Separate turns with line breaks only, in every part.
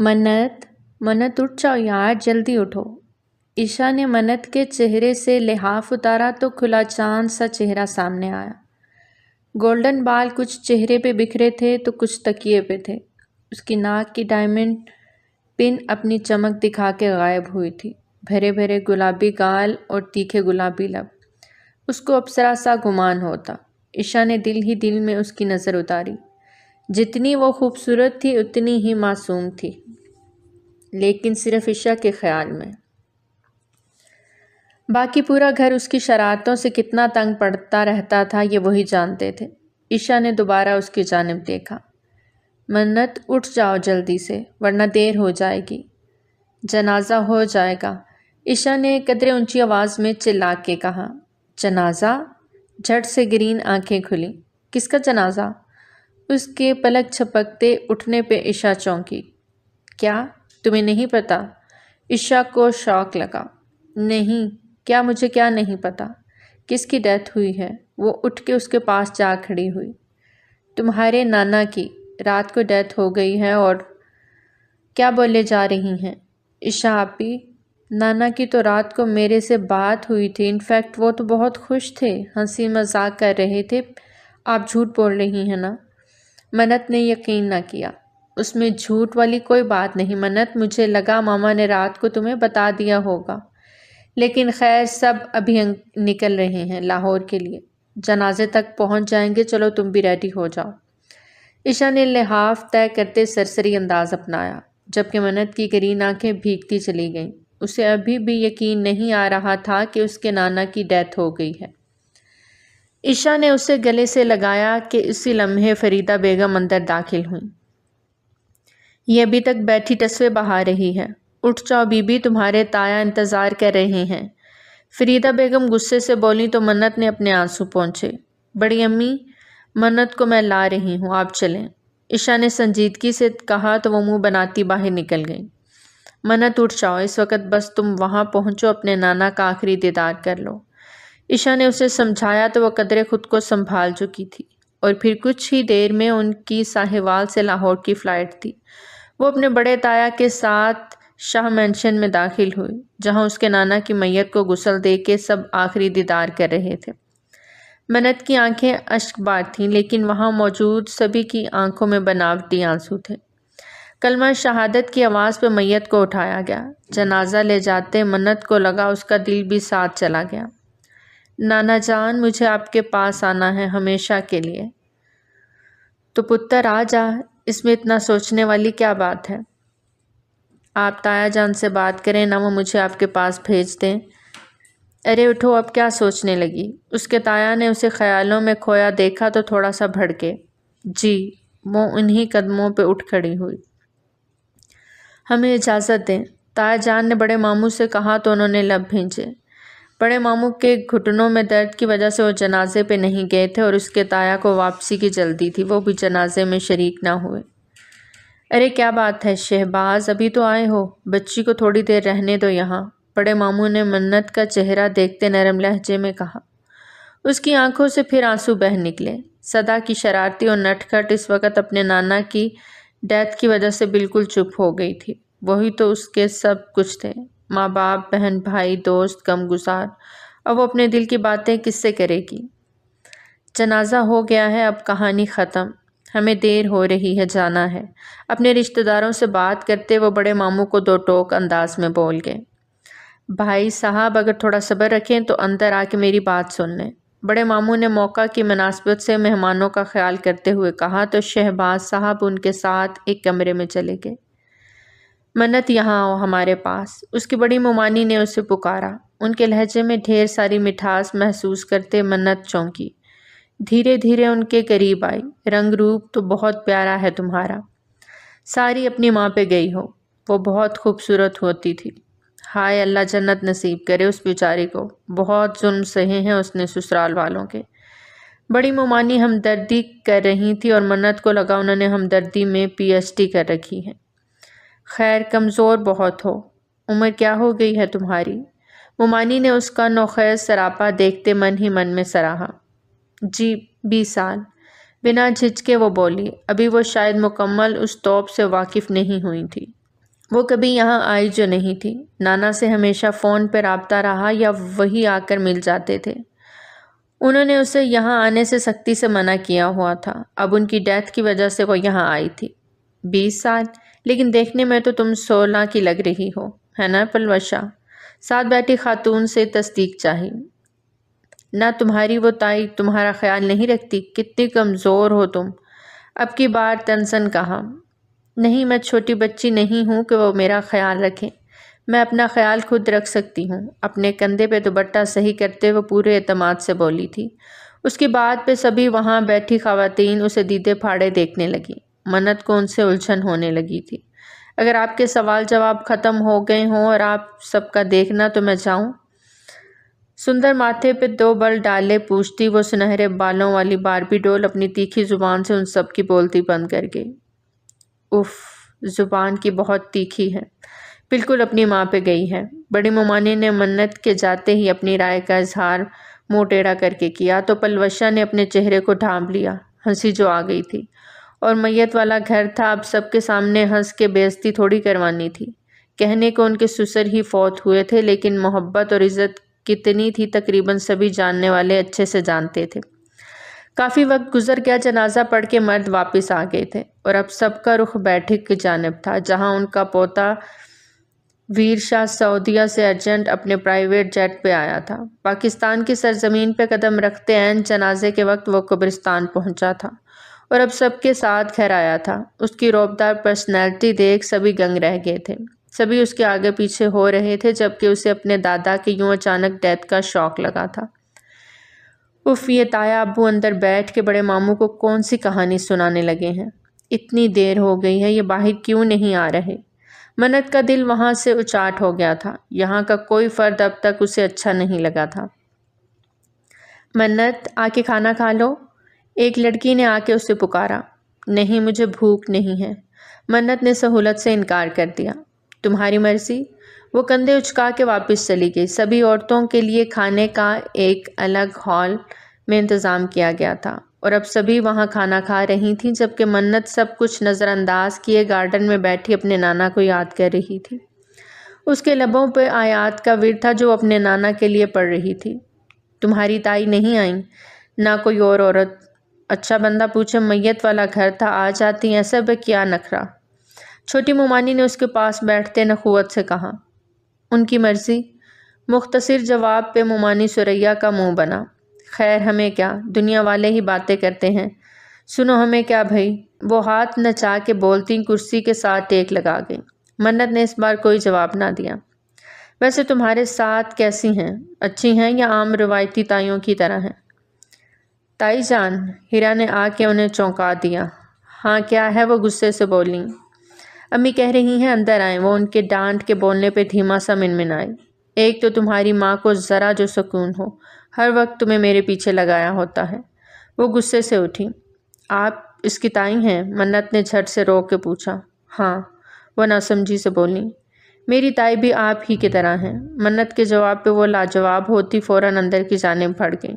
منت منت اٹھ جاؤ یار، جلدی اٹھو۔ عشا نے منت کے چہرے سے لحاف اتارا تو کھلا چاند سا چہرہ سامنے آیا۔ گولڈن بال کچھ چہرے پہ بکھرے تھے تو کچھ تکیے پہ تھے۔ اس کی ناک کی ڈائمنڈ پن اپنی چمک دکھا کے غائب ہوئی تھی۔ بھرے بھرے گلابی گال اور تیکھے گلابی لب۔ اس کو اپسرا سا گمان ہوتا۔ عشا نے دل ہی دل میں اس کی نظر اتاری۔ جتنی وہ خوبصورت تھی اتنی ہی معصوم تھی، لیکن صرف عشا کے خیال میں۔ باقی پورا گھر اس کی شرارتوں سے کتنا تنگ پڑتا رہتا تھا یہ وہی جانتے تھے۔ عشا نے دوبارہ اس کی جانب دیکھا۔ منت اٹھ جاؤ جلدی سے ورنہ دیر ہو جائے گی، جنازہ ہو جائے گا، عشا نے قدرے اونچی آواز میں چلا کے کہا۔ جنازہ؟ جھٹ سے گرین آنکھیں کھلی۔ کس کا جنازہ؟ اس کے پلک چھپکتے اٹھنے پہ عشا چونکی۔ کیا تمہیں نہیں پتا؟ عشا کو شوق لگا۔ نہیں، کیا مجھے کیا نہیں پتا؟ کس کی ڈیتھ ہوئی ہے؟ وہ اٹھ کے اس کے پاس جا کھڑی ہوئی۔ تمہارے نانا کی رات کو ڈیتھ ہو گئی ہے۔ اور کیا بولے جا رہی ہیں عشا آپی؟ نانا کی تو رات کو میرے سے بات ہوئی تھی، انفیکٹ وہ تو بہت خوش تھے، ہنسی مذاق کر رہے تھے۔ آپ جھوٹ بول رہی ہیں نا؟ منت نے یقین نہ کیا۔ اس میں جھوٹ والی کوئی بات نہیں منت، مجھے لگا ماما نے رات کو تمہیں بتا دیا ہوگا، لیکن خیر سب ابھی نکل رہے ہیں لاہور کے لیے، جنازے تک پہنچ جائیں گے، چلو تم بھی ریڈی ہو جاؤ۔ عشا نے لحاف طے کرتے سرسری انداز اپنایا، جبکہ منت کی گرین آنکھیں بھیگتی چلی گئیں۔ اسے ابھی بھی یقین نہیں آ رہا تھا کہ اس کے نانا کی ڈیتھ ہو گئی ہے۔ عشا نے اسے گلے سے لگایا کہ اسی لمحے فریدہ بیگم اندر داخل ہوئیں۔ یہ ابھی تک بیٹھی ٹسوے بہا رہی ہے، اٹھ جاؤ بی بی، تمہارے تایا انتظار کر رہے ہیں۔ فریدہ بیگم غصے سے بولی تو منت نے اپنے آنسو پونچھے۔ بڑی امی، منت کو میں لا رہی ہوں، آپ چلیں۔ عشا نے سنجیدگی سے کہا تو وہ منہ بناتی باہر نکل گئی۔ منت اٹھ جاؤ، اس وقت بس تم وہاں پہنچو، اپنے نانا کا آخری دیدار کر لو۔ عشا نے اسے سمجھایا تو وہ قدرے خود کو سنبھال چکی تھی، اور پھر کچھ ہی دیر میں ان کی ساہیوال سے لاہور کی فلائٹ تھی۔ وہ اپنے بڑے تایا کے ساتھ شاہ مینشن میں داخل ہوئی، جہاں اس کے نانا کی میت کو غسل دے کے سب آخری دیدار کر رہے تھے۔ منت کی آنکھیں اشک بار تھیں، لیکن وہاں موجود سبھی کی آنکھوں میں بناوٹی آنسو تھے۔ کلمہ شہادت کی آواز پہ میت کو اٹھایا گیا۔ جنازہ لے جاتے منت کو لگا اس کا دل بھی ساتھ چلا گیا۔ نانا جان، مجھے آپ کے پاس آنا ہے ہمیشہ کے لیے۔ تو پتر آ جا، اس میں اتنا سوچنے والی کیا بات ہے؟ آپ تایا جان سے بات کریں نہ وہ مجھے آپ کے پاس بھیج دیں۔ ارے اٹھو، اب کیا سوچنے لگی؟ اس کے تایا نے اسے خیالوں میں کھویا دیکھا تو تھوڑا سا بھڑکے۔ جی، وہ انہی قدموں پہ اٹھ کھڑی ہوئی۔ ہمیں اجازت دیں، تایا جان نے بڑے ماموں سے کہا تو انہوں نے لب بھینچے۔ بڑے ماموں کے گھٹنوں میں درد کی وجہ سے وہ جنازے پہ نہیں گئے تھے، اور اس کے تایا کو واپسی کی جلدی تھی، وہ بھی جنازے میں شریک نہ ہوئے۔ ارے کیا بات ہے شہباز، ابھی تو آئے ہو، بچی کو تھوڑی دیر رہنے دو یہاں، بڑے ماموں نے منت کا چہرہ دیکھتے نرم لہجے میں کہا۔ اس کی آنکھوں سے پھر آنسو بہہ نکلے۔ صدا کی شرارتی اور نٹ کھٹ اس وقت اپنے نانا کی ڈیتھ کی وجہ سے بالکل چپ ہو گئی تھی۔ وہی تو اس کے سب کچھ تھے، ماں باپ، بہن بھائی، دوست، غم گسار، اب وہ اپنے دل کی باتیں کس سے کرے گی؟ جنازہ ہو گیا ہے، اب کہانی ختم، ہمیں دیر ہو رہی ہے، جانا ہے۔ اپنے رشتہ داروں سے بات کرتے وہ بڑے ماموں کو دو ٹوک انداز میں بول گئے۔ بھائی صاحب اگر تھوڑا صبر رکھیں تو اندر آ کے میری بات سن لیں۔ بڑے ماموں نے موقع کی مناسبت سے مہمانوں کا خیال کرتے ہوئے کہا تو شہباز صاحب ان کے ساتھ ایک کمرے میں چلے گئے۔ منت یہاں آؤ ہمارے پاس، اس کی بڑی ممانی نے اسے پکارا۔ ان کے لہجے میں ڈھیر ساری مٹھاس محسوس کرتے منت چونکی، دھیرے دھیرے ان کے قریب آئی۔ رنگ روپ تو بہت پیارا ہے تمہارا، ساری اپنی ماں پہ گئی ہو، وہ بہت خوبصورت ہوتی تھی۔ ہائے اللہ جنت نصیب کرے اس بیچاری کو، بہت ظلم سہے ہیں اس نے سسرال والوں کے۔ بڑی ممانی ہمدردی کر رہی تھی اور منت کو لگا انہوں نے ہمدردی میں پی ایچ ڈی کر رکھی ہے۔ خیر کمزور بہت ہو، عمر کیا ہو گئی ہے تمہاری؟ ممانی نے اس کا نوخیز سراپا دیکھتے من ہی من میں سراہا۔ جی 20 سال، بنا جھجکے وہ بولی، ابھی وہ شاید مکمل اس توب سے واقف نہیں ہوئی تھی۔ وہ کبھی یہاں آئی جو نہیں تھی۔ نانا سے ہمیشہ فون پہ رابطہ رہا یا وہی آ کر مل جاتے تھے۔ انہوں نے اسے یہاں آنے سے سختی سے منع کیا ہوا تھا۔ اب ان کی ڈیتھ کی وجہ سے وہ یہاں آئی تھی۔ 20 سال؟ لیکن دیکھنے میں تو تم 16 کی لگ رہی ہو، ہے نا پلوشا؟ ساتھ بیٹھی خاتون سے تصدیق چاہی۔ نہ تمہاری وہ تائی تمہارا خیال نہیں رکھتی؟ کتنی کمزور ہو تم۔ اب کی بار تنسن کہا۔ نہیں، میں چھوٹی بچی نہیں ہوں کہ وہ میرا خیال رکھیں۔ میں اپنا خیال خود رکھ سکتی ہوں۔ اپنے کندھے پہ دوپٹہ صحیح کرتے ہوئے پورے اعتماد سے بولی تھی۔ اس کی بات پہ سبھی وہاں بیٹھی خواتین اسے دیدے پھاڑے دیکھنے لگی۔ منت کو ان سے الجھن ہونے لگی تھی۔ اگر آپ کے سوال جواب ختم ہو گئے ہوں اور آپ سب کا دیکھنا تو میں جاؤں؟ سندر ماتھے پہ 2 بل ڈالے پوچھتی وہ سنہرے بالوں والی باربی ڈول اپنی تیکھی زبان سے ان سب کی بولتی بند کر گئی۔ اف، زبان کی بہت تیکھی ہے، بالکل اپنی ماں پہ گئی ہے۔ بڑی ممانی نے منت کے جاتے ہی اپنی رائے کا اظہار منہ ٹیڑھا کر کے کیا تو پلوشا نے اپنے چہرے کو ڈھانپ لیا۔ ہنسی جو آ گئی تھی، اور میت والا گھر تھا، اب سب کے سامنے ہنس کے بے عزتی تھوڑی کروانی تھی۔ کہنے کو ان کے سسر ہی فوت ہوئے تھے، لیکن محبت اور عزت کتنی تھی تقریباً سبھی جاننے والے اچھے سے جانتے تھے۔ کافی وقت گزر گیا، جنازہ پڑھ کے مرد واپس آ گئے تھے اور اب سب کا رخ بیٹھک کی جانب تھا، جہاں ان کا پوتا ویر شاہ سعودیہ سے ارجنٹ اپنے پرائیویٹ جیٹ پہ آیا تھا۔ پاکستان کی سرزمین پہ قدم رکھتے عین جنازے کے وقت وہ قبرستان پہنچا تھا اور اب سب کے ساتھ گھر آیا تھا۔ اس کی روبدار پرسنالٹی دیکھ سبھی دنگ رہ گئے تھے۔ سبھی اس کے آگے پیچھے ہو رہے تھے، جبکہ اسے اپنے دادا کے یوں اچانک ڈیتھ کا شوق لگا تھا۔ اف، یہ تایا ابو اندر بیٹھ کے بڑے ماموں کو کون سی کہانی سنانے لگے ہیں؟ اتنی دیر ہو گئی ہے، یہ باہر کیوں نہیں آ رہے؟ منت کا دل وہاں سے اچاٹ ہو گیا تھا۔ یہاں کا کوئی فرد اب تک اسے اچھا نہیں لگا تھا۔ منت، آ کے کھانا کھا لو، ایک لڑکی نے آ کے اسے پکارا۔ نہیں، مجھے بھوک نہیں ہے، منت نے سہولت سے انکار کر دیا۔ تمہاری مرضی۔ وہ کندھے اچکا کے واپس چلی گئی۔ سبھی عورتوں کے لیے کھانے کا ایک الگ ہال میں انتظام کیا گیا تھا اور اب سبھی وہاں کھانا کھا رہی تھیں، جبکہ منت سب کچھ نظر انداز کیے گارڈن میں بیٹھی اپنے نانا کو یاد کر رہی تھی۔ اس کے لبوں پہ آیات کا ورد تھا جو اپنے نانا کے لیے پڑھ رہی تھی۔ تمہاری تائی نہیں آئیں؟ نہ کوئی اور عورت؟ اچھا بندہ پوچھے، میت والا گھر تھا، آ جاتی، ایسا بے کیا نخرہ؟ چھوٹی ممانی نے اس کے پاس بیٹھتے نخوت سے کہا۔ ان کی مرضی۔ مختصر جواب پہ ممانی ثریا کا منہ بنا۔ خیر، ہمیں کیا، دنیا والے ہی باتیں کرتے ہیں، سنو ہمیں کیا بھئی؟ وہ ہاتھ نچا کے بولتی کرسی کے ساتھ ٹیک لگا گئی۔ منت نے اس بار کوئی جواب نہ دیا۔ ویسے تمہارے ساتھ کیسی ہیں؟ اچھی ہیں یا عام روایتی تائیوں کی طرح ہیں؟ تائی جان، ہیرا نے آ کے انہیں چونکا دیا۔ ہاں کیا ہے؟ وہ غصے سے بولیں۔ امی کہہ رہی ہیں اندر آئیں۔ وہ ان کے ڈانٹ کے بولنے پہ دھیما سا منمنائی۔ ایک تو تمہاری ماں کو ذرا جو سکون ہو، ہر وقت تمہیں میرے پیچھے لگایا ہوتا ہے۔ وہ غصے سے اٹھی۔ آپ اس کی تائی ہیں؟ منت نے جھٹ سے روک کے پوچھا۔ ہاں، وہ ناسمجھی سے بولیں۔ میری تائی بھی آپ ہی کی طرح ہیں۔ منت کے جواب پہ وہ لاجواب ہوتی فوراً اندر کی جانب بڑھ گئی۔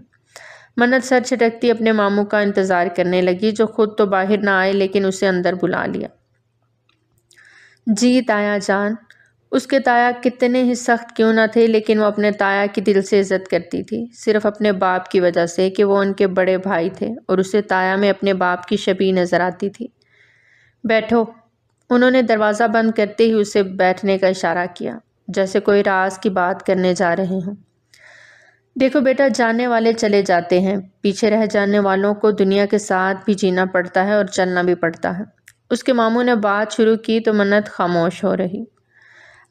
منت سر چھٹکتی اپنے ماموں کا انتظار کرنے لگی، جو خود تو باہر نہ آئے لیکن اسے اندر بلا لیا۔ جی تایا جان۔ اس کے تایا کتنے ہی سخت کیوں نہ تھے، لیکن وہ اپنے تایا کی دل سے عزت کرتی تھی، صرف اپنے باپ کی وجہ سے کہ وہ ان کے بڑے بھائی تھے اور اسے تایا میں اپنے باپ کی شبیہ نظر آتی تھی۔ بیٹھو۔ انہوں نے دروازہ بند کرتے ہی اسے بیٹھنے کا اشارہ کیا، جیسے کوئی راز کی بات کرنے جا رہے ہوں۔ دیکھو بیٹا، جانے والے چلے جاتے ہیں، پیچھے رہ جانے والوں کو دنیا کے ساتھ بھی جینا پڑتا ہے اور چلنا بھی پڑتا ہے۔ اس کے ماموں نے بات شروع کی تو منت خاموش ہو رہی۔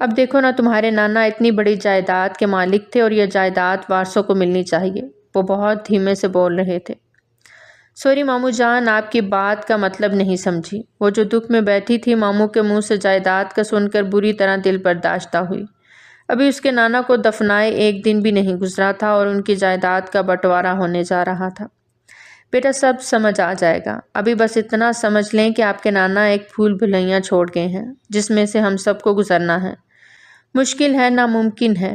اب دیکھو نا، تمہارے نانا اتنی بڑی جائیداد کے مالک تھے اور یہ جائیداد وارثوں کو ملنی چاہیے۔ وہ بہت دھیمے سے بول رہے تھے۔ سوری ماموں جان، آپ کی بات کا مطلب نہیں سمجھی۔ وہ جو دکھ میں بیٹھی تھی، ماموں کے منہ سے جائیداد کا سن کر بری طرح دل برداشتہ ہوئی۔ ابھی اس کے نانا کو دفنائے ایک دن بھی نہیں گزرا تھا اور ان کی جائیداد کا بٹوارا ہونے جا رہا تھا۔ بیٹا، سب سمجھ آ جائے گا۔ ابھی بس اتنا سمجھ لیں کہ آپ کے نانا ایک پھول بھلیاں چھوڑ گئے ہیں، جس میں سے ہم سب کو گزرنا ہے۔ مشکل ہے، ناممکن ہے۔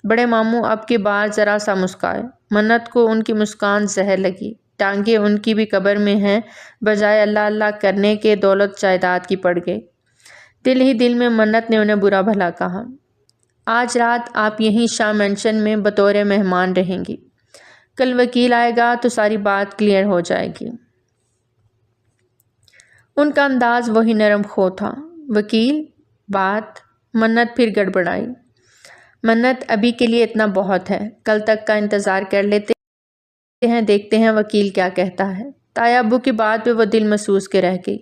بڑے ماموں اب کی بار ذرا سا مسکائے۔ منت کو ان کی مسکان زہر لگی۔ ٹانگیں ان کی بھی قبر میں ہیں، بجائے اللہ اللہ کرنے کے دولت جائیداد کی پڑ گئی۔ دل ہی دل میں منت نے انہیں برا بھلا کہا۔ آج رات آپ یہیں شاہ مینشن میں بطور مہمان رہیں گی، کل وکیل آئے گا تو ساری بات کلیئر ہو جائے گی۔ ان کا انداز وہی نرم خو تھا۔ وکیل بات؟ منت پھر گڑبڑائی۔ منت ابھی کے لیے اتنا بہت ہے، کل تک کا انتظار کر لیتے ہیں، دیکھتے ہیں وکیل کیا کہتا ہے۔ تایا ابو کی بات پہ وہ دل محسوس کے رہ گئی،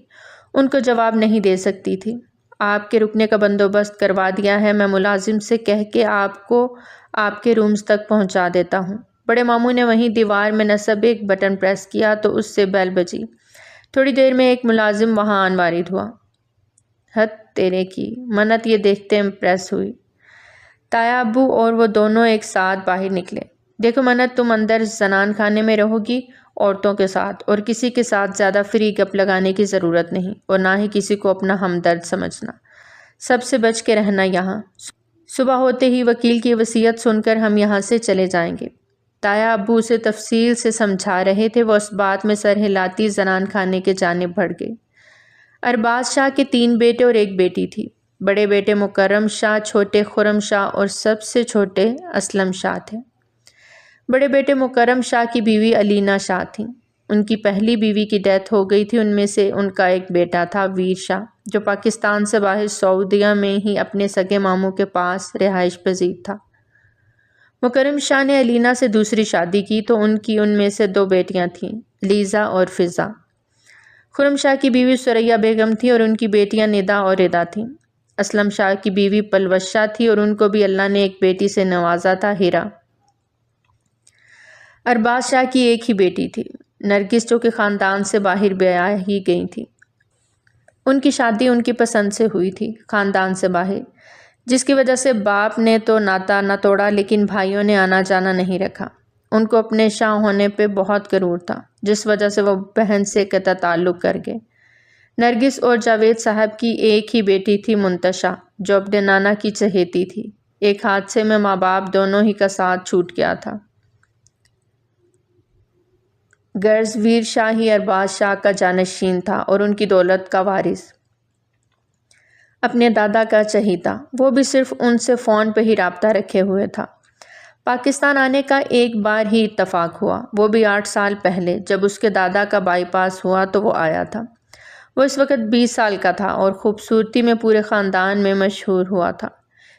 ان کو جواب نہیں دے سکتی تھی۔ آپ کے رکنے کا بندوبست کروا دیا ہے، میں ملازم سے کہہ کے آپ کو آپ کے رومز تک پہنچا دیتا ہوں۔ بڑے ماموں نے وہیں دیوار میں نصب ایک بٹن پریس کیا تو اس سے بیل بجی۔ تھوڑی دیر میں ایک ملازم وہاں آن وارد ہوا۔ حد تیرے کی، منت یہ دیکھتے امپریس ہوئی۔ تایا ابو اور وہ دونوں ایک ساتھ باہر نکلے۔ دیکھو منت، تم اندر زنان خانے میں رہو گی عورتوں کے ساتھ، اور کسی کے ساتھ زیادہ فری گپ لگانے کی ضرورت نہیں، اور نہ ہی کسی کو اپنا ہمدرد سمجھنا۔ سب سے بچ کے رہنا یہاں۔ صبح ہوتے ہی وکیل کی وصیت سن کر ہم یہاں سے چلے جائیں گے۔ تایا ابو اسے تفصیل سے سمجھا رہے تھے، وہ اس بات میں سر ہلاتی زنان خانے کے جانب بڑھ گئی۔ ارباز شاہ کے 3 بیٹے اور 1 بیٹی تھی۔ بڑے بیٹے مکرم شاہ، چھوٹے خرم شاہ اور سب سے چھوٹے اسلم شاہ تھے۔ بڑے بیٹے مکرم شاہ کی بیوی علینا شاہ تھیں۔ ان کی پہلی بیوی کی ڈیتھ ہو گئی تھی۔ ان میں سے ان کا ایک بیٹا تھا ویر شاہ، جو پاکستان سے باہر سعودیہ میں ہی اپنے سگے ماموں کے پاس رہائش پذیر تھا۔ مکرم شاہ نے علینا سے دوسری شادی کی تو ان میں سے 2 بیٹیاں تھیں، لیزا اور فضا۔ خرم شاہ کی بیوی سریا بیگم تھی اور ان کی بیٹیاں ندا اور ردا تھیں۔ اسلم شاہ کی بیوی پلوش شاہ تھی اور ان کو بھی اللہ نے ایک بیٹی سے نوازا تھا، ہیرا۔ ارباز شاہ کی ایک ہی بیٹی تھی، نرگس، جو کہ خاندان سے باہر بیاہ ہی گئی تھی۔ ان کی شادی ان کی پسند سے ہوئی تھی، خاندان سے باہر، جس کی وجہ سے باپ نے تو ناتا نہ توڑا لیکن بھائیوں نے آنا جانا نہیں رکھا۔ ان کو اپنے شاہ ہونے پہ بہت غرور تھا، جس وجہ سے وہ بہن سے قطع تعلق کر گئے۔ نرگس اور جاوید صاحب کی ایک ہی بیٹی تھی منتشا، جو اپنے نانا کی چہیتی تھی۔ ایک حادثے میں ماں باپ دونوں ہی کا ساتھ چھوٹ گیا تھا۔ غرض ویر شاہ ہی ارباز شاہ کا جانشین تھا اور ان کی دولت کا وارث، اپنے دادا کا چہیتا۔ وہ بھی صرف ان سے فون پہ ہی رابطہ رکھے ہوئے تھا۔ پاکستان آنے کا ایک بار ہی اتفاق ہوا، وہ بھی 8 سال پہلے، جب اس کے دادا کا بائی پاس ہوا تو وہ آیا تھا۔ وہ اس وقت 20 سال کا تھا اور خوبصورتی میں پورے خاندان میں مشہور ہوا تھا،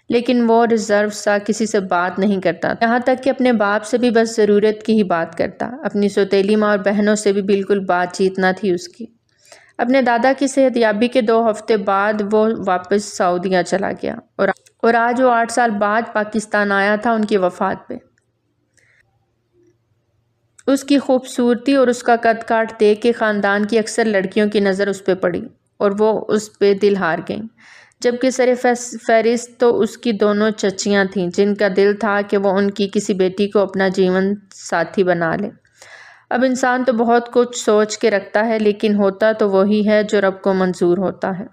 لیکن وہ ریزرو سا کسی سے بات نہیں کرتا تھا، یہاں تک کہ اپنے باپ سے بھی بس ضرورت کی ہی بات کرتا۔ اپنی سوتیلی ماں اور بہنوں سے بھی بالکل بات چیت نہ تھی اس کی۔ اپنے دادا کی صحت یابی کے 2 ہفتے بعد وہ واپس سعودیہ چلا گیا، اور آج وہ 8 سال بعد پاکستان آیا تھا ان کی وفات پہ۔ اس کی خوبصورتی اور اس کا قد کاٹ دیکھ کے خاندان کی اکثر لڑکیوں کی نظر اس پہ پڑی اور وہ اس پہ دل ہار گئیں، جبکہ سر فہرست تو اس کی دونوں چچیاں تھیں، جن کا دل تھا کہ وہ ان کی کسی بیٹی کو اپنا جیون ساتھی بنا لے۔ اب انسان تو بہت کچھ سوچ کے رکھتا ہے، لیکن ہوتا تو وہی ہے جو رب کو منظور ہوتا ہے۔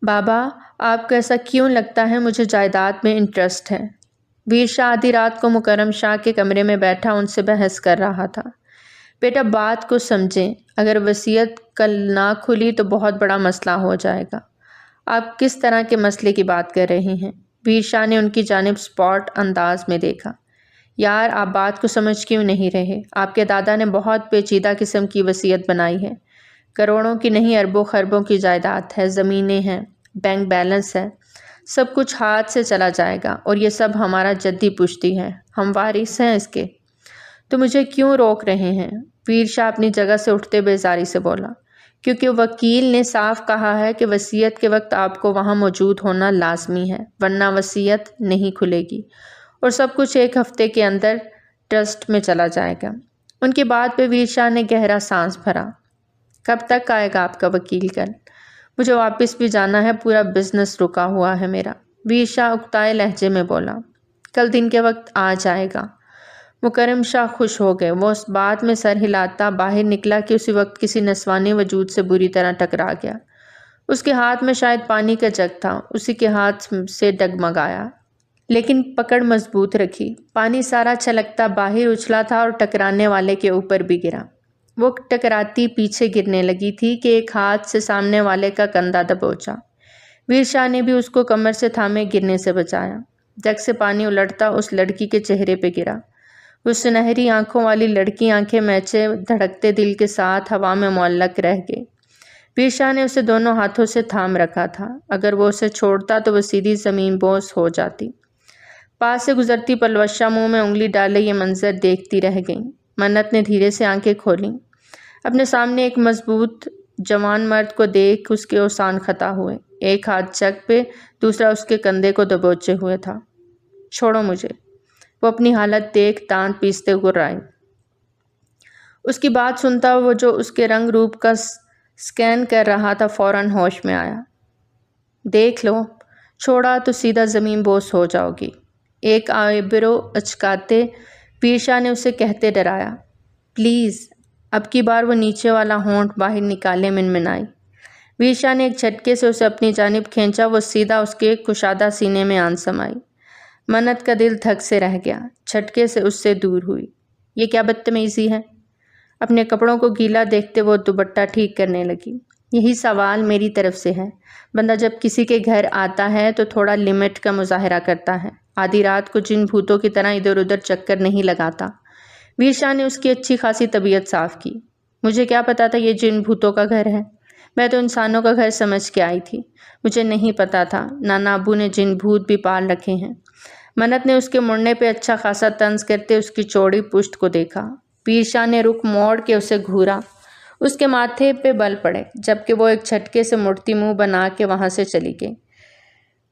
بابا، آپ کو ایسا کیوں لگتا ہے مجھے جائیداد میں انٹرسٹ ہے؟ ویر شاہ آدھی رات کو مکرم شاہ کے کمرے میں بیٹھا ان سے بحث کر رہا تھا۔ بیٹا، بات کو سمجھیں، اگر وصیت کل نہ کھلی تو بہت بڑا مسئلہ ہو جائے گا۔ آپ کس طرح کے مسئلے کی بات کر رہے ہیں؟ ویر شاہ نے ان کی جانب سپاٹ انداز میں دیکھا۔ یار، آپ بات کو سمجھ کیوں نہیں رہے؟ آپ کے دادا نے بہت پیچیدہ قسم کی وصیت بنائی ہے، کروڑوں کی نہیں اربوں خربوں کی جائیداد ہے، زمینیں ہیں، بینک بیلنس ہے، سب کچھ ہاتھ سے چلا جائے گا، اور یہ سب ہمارا جدی پشتی ہے، ہم وارث ہیں اس کے۔ تو مجھے کیوں روک رہے ہیں؟ ویر شاہ اپنی جگہ سے اٹھتے بیزاری سے بولا۔ کیونکہ وکیل نے صاف کہا ہے کہ وصیت کے وقت آپ کو وہاں موجود ہونا لازمی ہے، ورنہ وصیت نہیں کھلے گی اور سب کچھ 1 ہفتے کے اندر ٹرسٹ میں چلا جائے گا۔ ان کی بات پہ ویر شاہ نے گہرا سانس بھرا۔ کب تک آئے گا آپ کا وکیل کل؟ مجھے واپس بھی جانا ہے، پورا بزنس رکا ہوا ہے میرا، ویر شاہ اکتائے لہجے میں بولا۔ کل دن کے وقت آ جائے گا۔ مکرم شاہ خوش ہو گئے۔ وہ اس بات میں سر ہلاتا باہر نکلا کہ اسی وقت کسی نسوانی وجود سے بری طرح ٹکرا گیا۔ اس کے ہاتھ میں شاید پانی کا جگ تھا، اسی کے ہاتھ سے ڈگمگایا، لیکن پکڑ مضبوط رکھی۔ پانی سارا چھلکتا باہر اچھلا تھا اور ٹکرانے والے کے اوپر بھی گرا۔ وہ ٹکراتی پیچھے گرنے لگی تھی کہ ایک ہاتھ سے سامنے والے کا کندھا دبوچا۔ ویر شاہ نے بھی اس کو کمر سے تھامے گرنے سے بچایا۔ جگ سے پانی الٹتا اس لڑکی کے چہرے پہ گرا۔ وہ سنہری آنکھوں والی لڑکی آنکھیں میچے دھڑکتے دل کے ساتھ ہوا میں معلق رہ گئی۔ ویر شاہ نے اسے دونوں ہاتھوں سے تھام رکھا تھا۔ اگر وہ اسے چھوڑتا تو وہ سیدھی زمین بوس ہو جاتی۔ پاس سے گزرتی پلوشا منہ میں انگلی ڈالے یہ منظر دیکھتی رہ گئی۔ منت نے دھیرے سے آنکھیں کھولیں۔ اپنے سامنے ایک مضبوط جوان مرد کو دیکھ اس کے اوسان خطا ہوئے۔ ایک ہاتھ جگ پہ، دوسرا اس کے کندھے کو دبوچے ہوئے تھا۔ چھوڑو مجھے۔ وہ اپنی حالت دیکھ دانت پیستے گرائے۔ اس کی بات سنتا وہ جو اس کے رنگ روپ کا سکین کر رہا تھا فوراً ہوش میں آیا۔ دیکھ لو، چھوڑا تو سیدھا زمین بوس ہو جاؤ گی، ایک آئیبرو اچکاتے ویر شاہ نے اسے کہتے ڈرایا۔ پلیز۔ اب کی بار وہ نیچے والا ہونٹ باہر نکالے منمنائی۔ ویر شاہ نے ایک جھٹکے سے اسے اپنی جانب کھینچا۔ وہ سیدھا اس کے کشادہ سینے میں آن سمائی۔ منت کا دل دھک سے رہ گیا، جھٹکے سے اس سے دور ہوئی۔ یہ کیا بدتمیزی ہے؟ اپنے کپڑوں کو گیلا دیکھتے وہ دوپٹہ ٹھیک کرنے لگی۔ یہی سوال میری طرف سے ہے۔ بندہ جب کسی کے گھر آتا ہے تو تھوڑا لمٹ کا مظاہرہ کرتا ہے، آدھی رات کو جن بھوتوں کی طرح ادھر ادھر چکر نہیں لگاتا۔ ویر شاہ نے اس کی اچھی خاصی طبیعت صاف کی۔ مجھے کیا پتا تھا یہ جن بھوتوں کا گھر ہے؟ میں تو انسانوں کا گھر سمجھ کے آئی تھی۔ مجھے نہیں پتا تھا نانا ابو نے جن بھوت بھی پال رکھے ہیں۔ منت نے اس کے مڑنے پہ اچھا خاصا طنز کرتے اس کی چوڑی پشت کو دیکھا۔ ویر شاہ نے رخ موڑ کے اسے گھورا۔ اس کے ماتھے پہ بل پڑے جبکہ وہ ایک جھٹکے سے مڑتی منہ بنا کے وہاں سے چلی گئی۔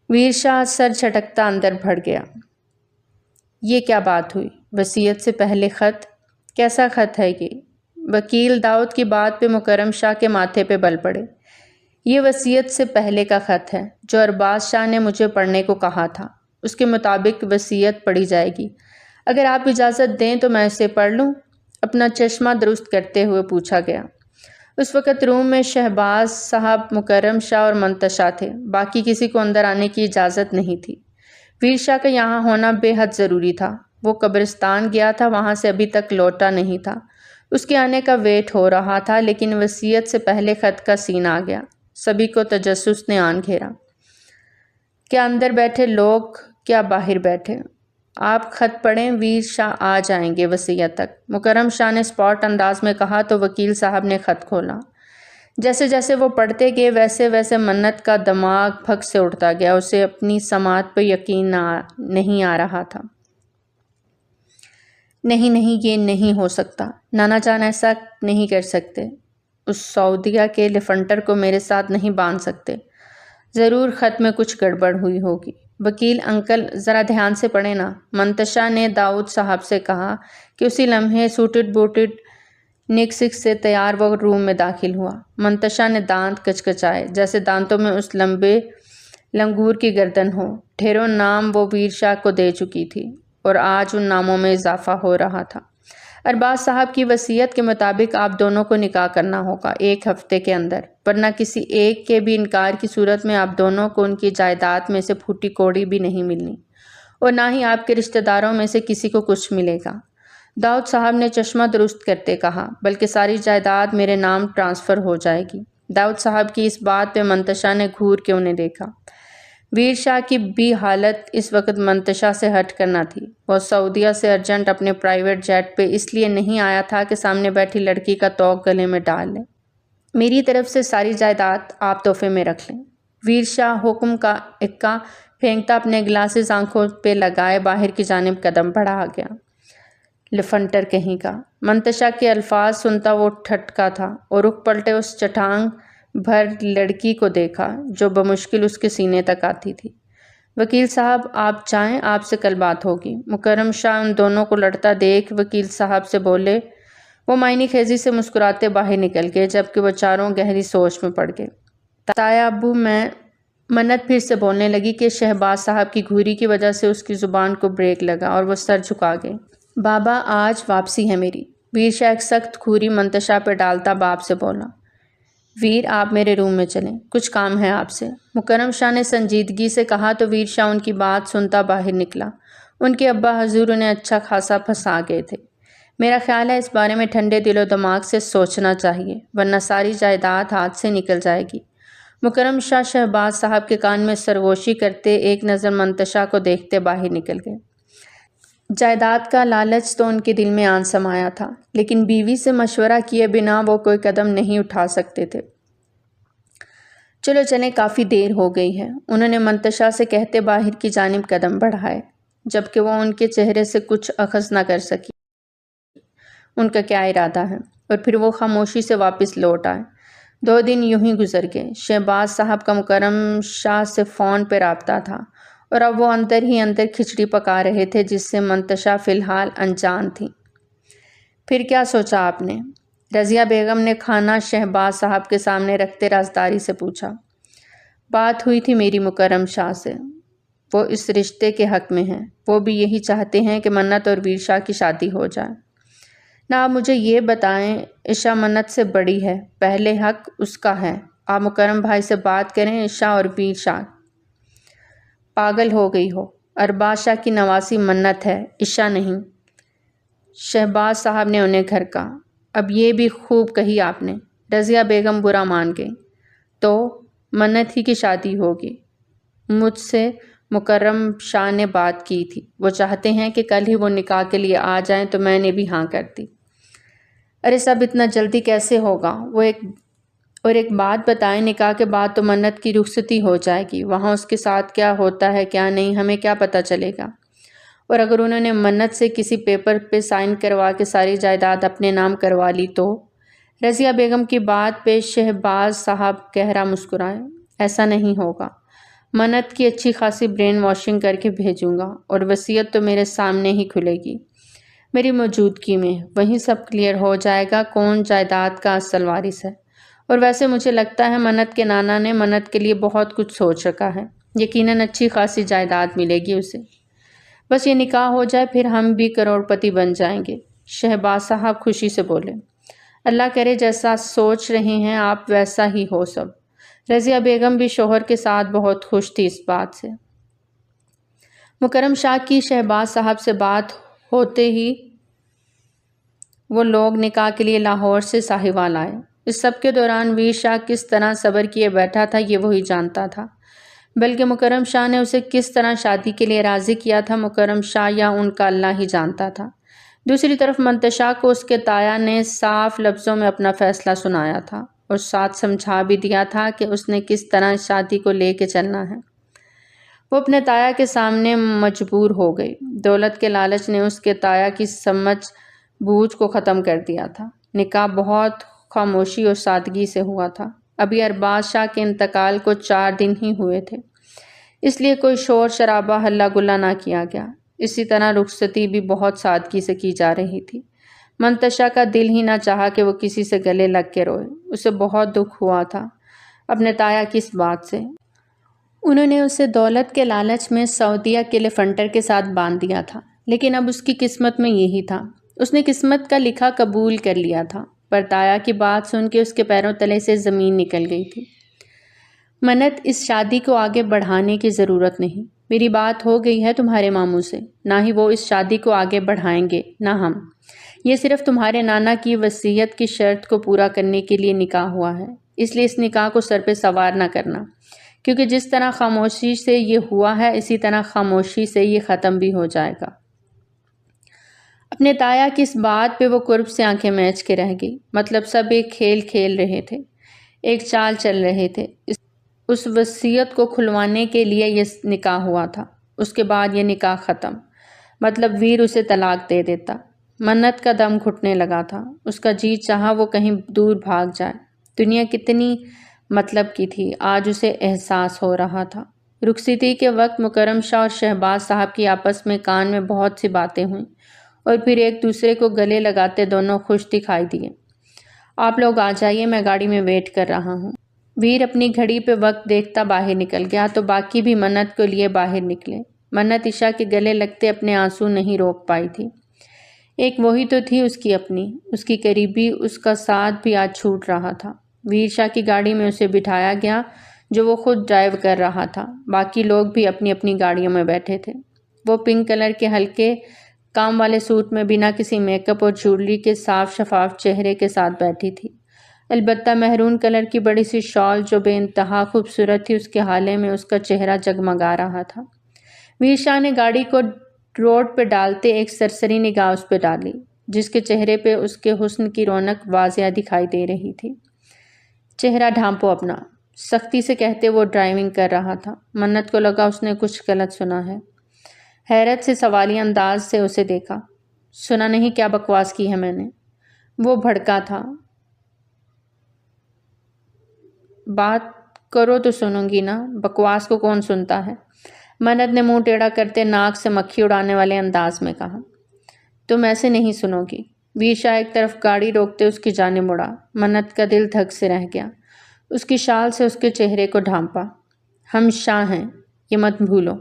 ویر شاہ سر جھٹکتا اندر بڑھ گیا۔ یہ کیا بات ہوئی؟ وصیت سے پہلے خط؟ کیسا خط ہے یہ؟ وکیل داؤد کی بات پہ مکرم شاہ کے ماتھے پہ بل پڑے۔ یہ وصیت سے پہلے کا خط ہے جو ارباز شاہ نے مجھے پڑھنے کو کہا تھا۔ اس کے مطابق وصیت پڑھی جائے گی۔ اگر آپ اجازت دیں تو میں اسے پڑھ لوں؟ اپنا چشمہ درست کرتے ہوئے پوچھا گیا۔ اس وقت روم میں شہباز صاحب، مکرم شاہ اور منتشا تھے۔ باقی کسی کو اندر آنے کی اجازت نہیں تھی۔ ویر شاہ کا یہاں ہونا بے حد ضروری تھا۔ وہ قبرستان گیا تھا، وہاں سے ابھی تک لوٹا نہیں تھا۔ اس کے آنے کا ویٹ ہو رہا تھا، لیکن وصیت سے پہلے خط کا سین آ گیا۔ سبھی کو تجسس نے آن گھیرا۔ کیا اندر بیٹھے لوگ، کیا باہر بیٹھے؟ آپ خط پڑھیں، ویر شاہ آ جائیں گے وصیت تک، مکرم شاہ نے اسپاٹ انداز میں کہا تو وکیل صاحب نے خط کھولا۔ جیسے جیسے وہ پڑھتے گئے ویسے ویسے منت کا دماغ پھک سے اٹھتا گیا۔ اسے اپنی سماعت پہ یقین نہیں آ رہا تھا۔ نہیں، یہ نہیں ہو سکتا۔ نانا جان ایسا نہیں کر سکتے۔ اس سعودیہ کے لفنٹر کو میرے ساتھ نہیں باندھ سکتے۔ ضرور خط میں کچھ گڑبڑ ہوئی ہوگی۔ وکیل انکل ذرا دھیان سے پڑھیں نا، منتشا نے داؤد صاحب سے کہا کہ اسی لمحے سوٹڈ بوٹڈ نک سک سے تیار وہ روم میں داخل ہوا۔ منتشا نے دانت کچکچائے جیسے دانتوں میں اس لمبے لنگور کی گردن ہو۔ ڈھیروں نام وہ ویر شاہ کو دے چکی تھی اور آج ان ناموں میں اضافہ ہو رہا تھا۔ ارباز صاحب کی وصیت کے مطابق آپ دونوں کو نکاح کرنا ہوگا 1 ہفتے کے اندر، ورنہ کسی ایک کے بھی انکار کی صورت میں آپ دونوں کو ان کی جائیداد میں سے پھوٹی کوڑی بھی نہیں ملنی، اور نہ ہی آپ کے رشتہ داروں میں سے کسی کو کچھ ملے گا۔ داؤد صاحب نے چشمہ درست کرتے کہا، بلکہ ساری جائیداد میرے نام ٹرانسفر ہو جائے گی۔ داؤد صاحب کی اس بات پہ منتشا نے گھور کے انہیں دیکھا۔ ویر شاہ کی بھی حالت اس وقت منتشا سے ہٹ کرنا تھی۔ وہ سعودیہ سے ارجنٹ اپنے پرائیویٹ جیٹ پہ اس لیے نہیں آیا تھا کہ سامنے بیٹھی لڑکی کا توق گلے میں ڈال لے۔ میری طرف سے ساری جائیداد آپ تحفے میں رکھ لیں۔ ویر شاہ حکم کا اکا پھینکتا اپنے گلاسز آنکھوں پہ لگائے باہر کی جانب قدم بڑھا گیا۔ لفنٹر کہیں کا۔ منتشا کے الفاظ سنتا وہ ٹھٹکا تھا اور رخ پلٹے اس چٹانگ بھر لڑکی کو دیکھا جو بمشکل اس کے سینے تک آتی تھی۔ وکیل صاحب آپ جائیں، آپ سے کل بات ہوگی۔ مکرم شاہ ان دونوں کو لڑتا دیکھ وکیل صاحب سے بولے۔ وہ معنی خیزی سے مسکراتے باہر نکل گئے جبکہ وہ چاروں گہری سوچ میں پڑ گئے۔ تایا ابو میں منت پھر سے بولنے لگی کہ شہباز صاحب کی گھوری کی وجہ سے اس کی زبان کو بریک لگا اور وہ سر جھکا گئے۔ بابا آج واپسی ہے میری، ویر شاہ ایک سخت گھوری منتشا پہ ڈالتا باپ سے بولا۔ ویر آپ میرے روم میں چلیں، کچھ کام ہے آپ سے، مکرم شاہ نے سنجیدگی سے کہا تو ویر شاہ ان کی بات سنتا باہر نکلا۔ ان کے ابا حضور انہیں اچھا خاصا پھنسا گئے تھے۔ میرا خیال ہے اس بارے میں ٹھنڈے دل و دماغ سے سوچنا چاہیے، ورنہ ساری جائیداد ہاتھ سے نکل جائے گی۔ مکرم شاہ شہباز صاحب کے کان میں سرگوشی کرتے ایک نظر منتشا کو دیکھتے باہر نکل گئے۔ جائیداد کا لالچ تو ان کے دل میں آن سمایا تھا، لیکن بیوی سے مشورہ کیے بنا وہ کوئی قدم نہیں اٹھا سکتے تھے۔ چلو چلیں، کافی دیر ہو گئی ہے، انہوں نے منتشا سے کہتے باہر کی جانب قدم بڑھائے، جبکہ وہ ان کے چہرے سے کچھ اخذ نہ کر سکی ان کا کیا ارادہ ہے، اور پھر وہ خاموشی سے واپس لوٹ آئے۔ 2 دن یوں ہی گزر گئے۔ شہباز صاحب کا مکرم شاہ سے فون پہ رابطہ تھا، اور اب وہ اندر ہی اندر کھچڑی پکا رہے تھے جس سے منتشا فی الحال انجان تھی۔ پھر کیا سوچا آپ نے؟ رضیہ بیگم نے کھانا شہباز صاحب کے سامنے رکھتے رازداری سے پوچھا۔ بات ہوئی تھی میری مکرم شاہ سے، وہ اس رشتے کے حق میں ہیں، وہ بھی یہی چاہتے ہیں کہ منت اور ویر شاہ کی شادی ہو جائے۔ نہ آپ مجھے یہ بتائیں، عشا منت سے بڑی ہے، پہلے حق اس کا ہے، آپ مکرم بھائی سے بات کریں۔ عشا اور ویر شاہ پاگل ہو گئی ہو، ارباز شاہ کی نواسی منت ہے، عشا نہیں۔ شہباز صاحب نے انہیں گھر کا۔ اب یہ بھی خوب کہی آپ نے، رضیہ بیگم برا مان گئی۔ تو منت ہی کی شادی ہوگی، مجھ سے مکرم شاہ نے بات کی تھی، وہ چاہتے ہیں کہ کل ہی وہ نکاح کے لیے آ جائیں، تو میں نے بھی ہاں کر دی۔ ارے سب اتنا جلدی کیسے ہوگا؟ وہ ایک بات بتائیں، نکاح کے بعد تو منت کی رخصتی ہو جائے گی، وہاں اس کے ساتھ کیا ہوتا ہے کیا نہیں ہمیں کیا پتہ چلے گا؟ اور اگر انہوں نے منت سے کسی پیپر پہ سائن کروا کے ساری جائیداد اپنے نام کروا لی تو؟ رضیہ بیگم کی بات پہ شہباز صاحب گہرا مسکرائے۔ ایسا نہیں ہوگا، منت کی اچھی خاصی برین واشنگ کر کے بھیجوں گا، اور وصیت تو میرے سامنے ہی کھلے گی میری موجودگی میں، وہیں سب کلیئر ہو جائے گا کون جائیداد کا اصل وارث ہے۔ اور ویسے مجھے لگتا ہے منت کے نانا نے منت کے لیے بہت کچھ سوچ رکھا ہے، یقیناً اچھی خاصی جائیداد ملے گی اسے، بس یہ نکاح ہو جائے پھر ہم بھی کروڑپتی بن جائیں گے۔ شہباز صاحب خوشی سے بولے۔ اللہ کرے جیسا سوچ رہے ہیں آپ ویسا ہی ہو سب۔ رضیہ بیگم بھی شوہر کے ساتھ بہت خوش تھی اس بات سے۔ مکرم شاہ کی شہباز صاحب سے بات ہوتے ہی وہ لوگ نکاح کے لیے لاہور سے ساہیوال آئے۔ اس سب کے دوران ویر شاہ کس طرح صبر کیے بیٹھا تھا یہ وہی جانتا تھا، بلکہ مکرم شاہ نے اسے کس طرح شادی کے لیے راضی کیا تھا مکرم شاہ یا ان کا اللہ ہی جانتا تھا۔ دوسری طرف منتشا کو اس کے تایا نے صاف لفظوں میں اپنا فیصلہ سنایا تھا، اور ساتھ سمجھا بھی دیا تھا کہ اس نے کس طرح شادی کو لے کے چلنا ہے۔ وہ اپنے تایا کے سامنے مجبور ہو گئی، دولت کے لالچ نے اس کے تایا کی سمجھ بوجھ کو ختم کر دیا تھا۔ نکاح بہت خاموشی اور سادگی سے ہوا تھا، ابھی ارباز شاہ کے انتقال کو 4 دن ہی ہوئے تھے، اس لیے کوئی شور شرابہ ہلا گلا نہ کیا گیا۔ اسی طرح رخصتی بھی بہت سادگی سے کی جا رہی تھی۔ منتشا کا دل ہی نہ چاہا کہ وہ کسی سے گلے لگ کے روئے، اسے بہت دکھ ہوا تھا اپنے تایا کی اس بات سے۔ انہوں نے اسے دولت کے لالچ میں سعودیہ کے لیفنٹر کے ساتھ باندھ دیا تھا، لیکن اب اس کی قسمت میں یہی تھا، اس نے قسمت کا لکھا قبول کر لیا تھا، پر تایا کی بات سن کے اس کے پیروں تلے سے زمین نکل گئی تھی۔ منت، اس شادی کو آگے بڑھانے کی ضرورت نہیں، میری بات ہو گئی ہے تمہارے ماموں سے، نہ ہی وہ اس شادی کو آگے بڑھائیں گے نہ ہم، یہ صرف تمہارے نانا کی وصیت کی شرط کو پورا کرنے کے لیے نکاح ہوا ہے، اس لیے اس نکاح کو سر پہ سوار نہ کرنا، کیونکہ جس طرح خاموشی سے یہ ہوا ہے اسی طرح خاموشی سے یہ ختم بھی ہو جائے گا۔ اپنے تایا کی اس بات پہ وہ قرب سے آنکھیں میچ کے رہ گئی، مطلب سب ایک کھیل کھیل رہے تھے، ایک چال چل رہے تھے، اس وصیت کو کھلوانے کے لیے یہ نکاح ہوا تھا، اس کے بعد یہ نکاح ختم، مطلب ویر اسے طلاق دے دیتا۔ منت کا دم گھٹنے لگا تھا، اس کا جی چاہا وہ کہیں دور بھاگ جائے، دنیا کتنی مطلب کی تھی آج اسے احساس ہو رہا تھا۔ رخصتی کے وقت مکرم شاہ اور شہباز صاحب کی آپس میں کان میں بہت سی باتیں ہوئیں، اور پھر ایک دوسرے کو گلے لگاتے دونوں خوش دکھائی دیے۔ آپ لوگ آ جائیے، میں گاڑی میں ویٹ کر رہا ہوں۔ ویر اپنی گھڑی پہ وقت دیکھتا باہر نکل گیا تو باقی بھی منت کو لیے باہر نکلے۔ منت عشا کے گلے لگتے اپنے آنسو نہیں روک پائی تھی، ایک وہی تو تھی اس کی اپنی، اس کی قریبی، اس کا ساتھ بھی آج چھوٹ رہا تھا۔ ویر شاہ کی گاڑی میں اسے بٹھایا گیا جو وہ خود ڈرائیو کر رہا تھا، باقی لوگ بھی اپنی اپنی گاڑیوں میں بیٹھے تھے۔ وہ پنک کلر کے ہلکے کام والے سوٹ میں بنا کسی میک اپ اور جویلری کے صاف شفاف چہرے کے ساتھ بیٹھی تھی۔ البتہ مہرون کلر کی بڑی سی شال جو بے انتہا خوبصورت تھی، اس کے حالے میں اس کا چہرہ جگمگا رہا تھا۔ ویر شاہ نے گاڑی کو روڈ پہ ڈالتے ایک سرسری نگاہ اس پہ ڈالی، جس کے چہرے پہ اس کے حسن کی رونق واضح دکھائی دے رہی تھی۔ چہرہ ڈھانپو اپنا، سختی سے کہتے وہ ڈرائیونگ کر رہا تھا۔ منت کو لگا اس نے کچھ غلط سنا ہے۔ حیرت سے سوالیہ انداز سے اسے دیکھا۔ سنا نہیں کیا بکواس کی ہے میں نے؟ وہ بھڑکا تھا۔ بات کرو تو سنوں گی نا، بکواس کو کون سنتا ہے؟ منت نے منہ ٹیڑھا کرتے ناک سے مکھی اڑانے والے انداز میں کہا۔ تم ایسے نہیں سنو گی۔ ویر شاہ ایک طرف گاڑی روکتے اس کی جانب مڑا۔ منت کا دل دھک سے رہ گیا۔ اس کی شال سے اس کے چہرے کو ڈھانپا۔ ہم شاہ ہیں، یہ مت بھولو۔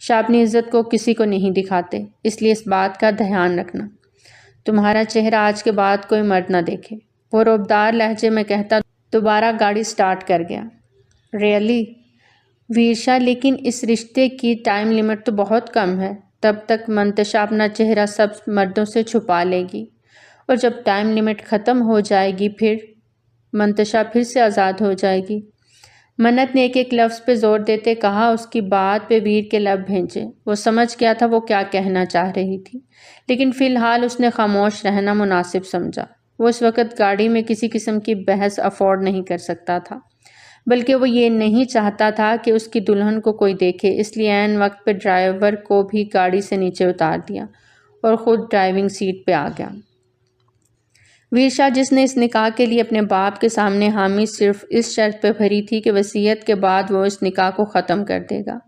شاہ اپنی عزت کو کسی کو نہیں دکھاتے، اس لیے اس بات کا دھیان رکھنا۔ تمہارا چہرہ آج کے بعد کوئی مرد نہ دیکھے، وہ رعبدار لہجے میں کہتا دوبارہ گاڑی سٹارٹ کر گیا۔ ریئلی؟ ویر شاہ، لیکن اس رشتے کی ٹائم لیمٹ تو بہت کم ہے۔ تب تک منتشا اپنا چہرہ سب مردوں سے چھپا لے گی، اور جب ٹائم لیمٹ ختم ہو جائے گی پھر منتشا پھر سے آزاد ہو جائے گی۔ منت نے ایک ایک لفظ پہ زور دیتے کہا۔ اس کی بات پہ ویر کے لب بھینچے۔ وہ سمجھ گیا تھا وہ کیا کہنا چاہ رہی تھی، لیکن فی الحال اس نے خاموش رہنا مناسب سمجھا۔ وہ اس وقت گاڑی میں کسی قسم کی بحث افورڈ نہیں کر سکتا تھا، بلکہ وہ یہ نہیں چاہتا تھا کہ اس کی دلہن کو کوئی دیکھے، اس لیے عین وقت پہ ڈرائیور کو بھی گاڑی سے نیچے اتار دیا اور خود ڈرائیونگ سیٹ پہ آ گیا۔ ویر شاہ، جس نے اس نکاح کے لیے اپنے باپ کے سامنے حامی صرف اس شرط پہ بھری تھی کہ وصیت کے بعد وہ اس نکاح کو ختم کر دے گا،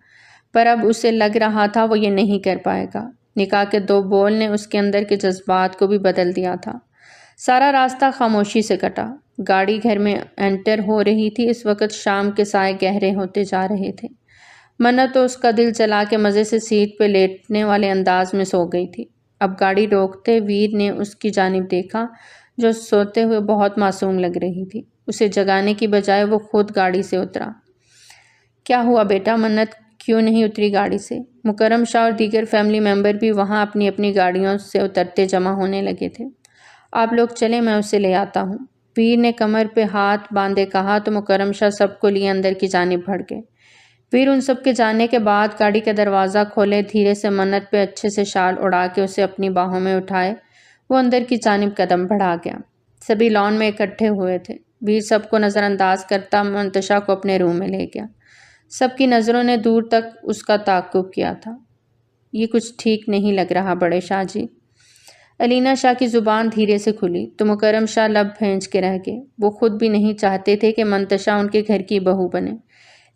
پر اب اسے لگ رہا تھا وہ یہ نہیں کر پائے گا۔ نکاح کے دو بول نے اس کے اندر کے جذبات کو بھی بدل دیا تھا۔ سارا راستہ خاموشی سے کٹا۔ گاڑی گھر میں انٹر ہو رہی تھی۔ اس وقت شام کے سائے گہرے ہوتے جا رہے تھے۔ منت تو اس کا دل چلا کے مزے سے سیٹ پہ لیٹنے والے انداز میں سو گئی تھی۔ اب گاڑی روکتے ویر نے اس کی جانب دیکھا جو سوتے ہوئے بہت معصوم لگ رہی تھی۔ اسے جگانے کی بجائے وہ خود گاڑی سے اترا۔ کیا ہوا بیٹا؟ منت کیوں نہیں اتری گاڑی سے؟ مکرم شاہ اور دیگر فیملی ممبر بھی وہاں اپنی اپنی گاڑیوں سے اترتے جمع ہونے لگے تھے۔ آپ لوگ چلیں، میں اسے لے آتا ہوں، ویر نے کمر پہ ہاتھ باندھے کہا تو مکرم شاہ سب کو لیے اندر کی جانب بڑھ گئے۔ ویر ان سب کے جانے کے بعد گاڑی کا دروازہ کھولے دھیرے سے منت پہ اچھے سے شال اڑا کے اسے اپنی باہوں میں اٹھائے وہ اندر کی جانب قدم بڑھا گیا۔ سبھی لان میں اکٹھے ہوئے تھے۔ ویر سب کو نظر انداز کرتا منتشا کو اپنے روم میں لے گیا۔ سب کی نظروں نے دور تک اس کا تعاقب کیا تھا۔ یہ کچھ ٹھیک نہیں لگ رہا بڑے شاہ جی۔ علینا شاہ کی زبان دھیرے سے کھلی تو مکرم شاہ لب بھینچ کے رہ گئے۔ وہ خود بھی نہیں چاہتے تھے کہ منتشا ان کے گھر کی بہو بنے،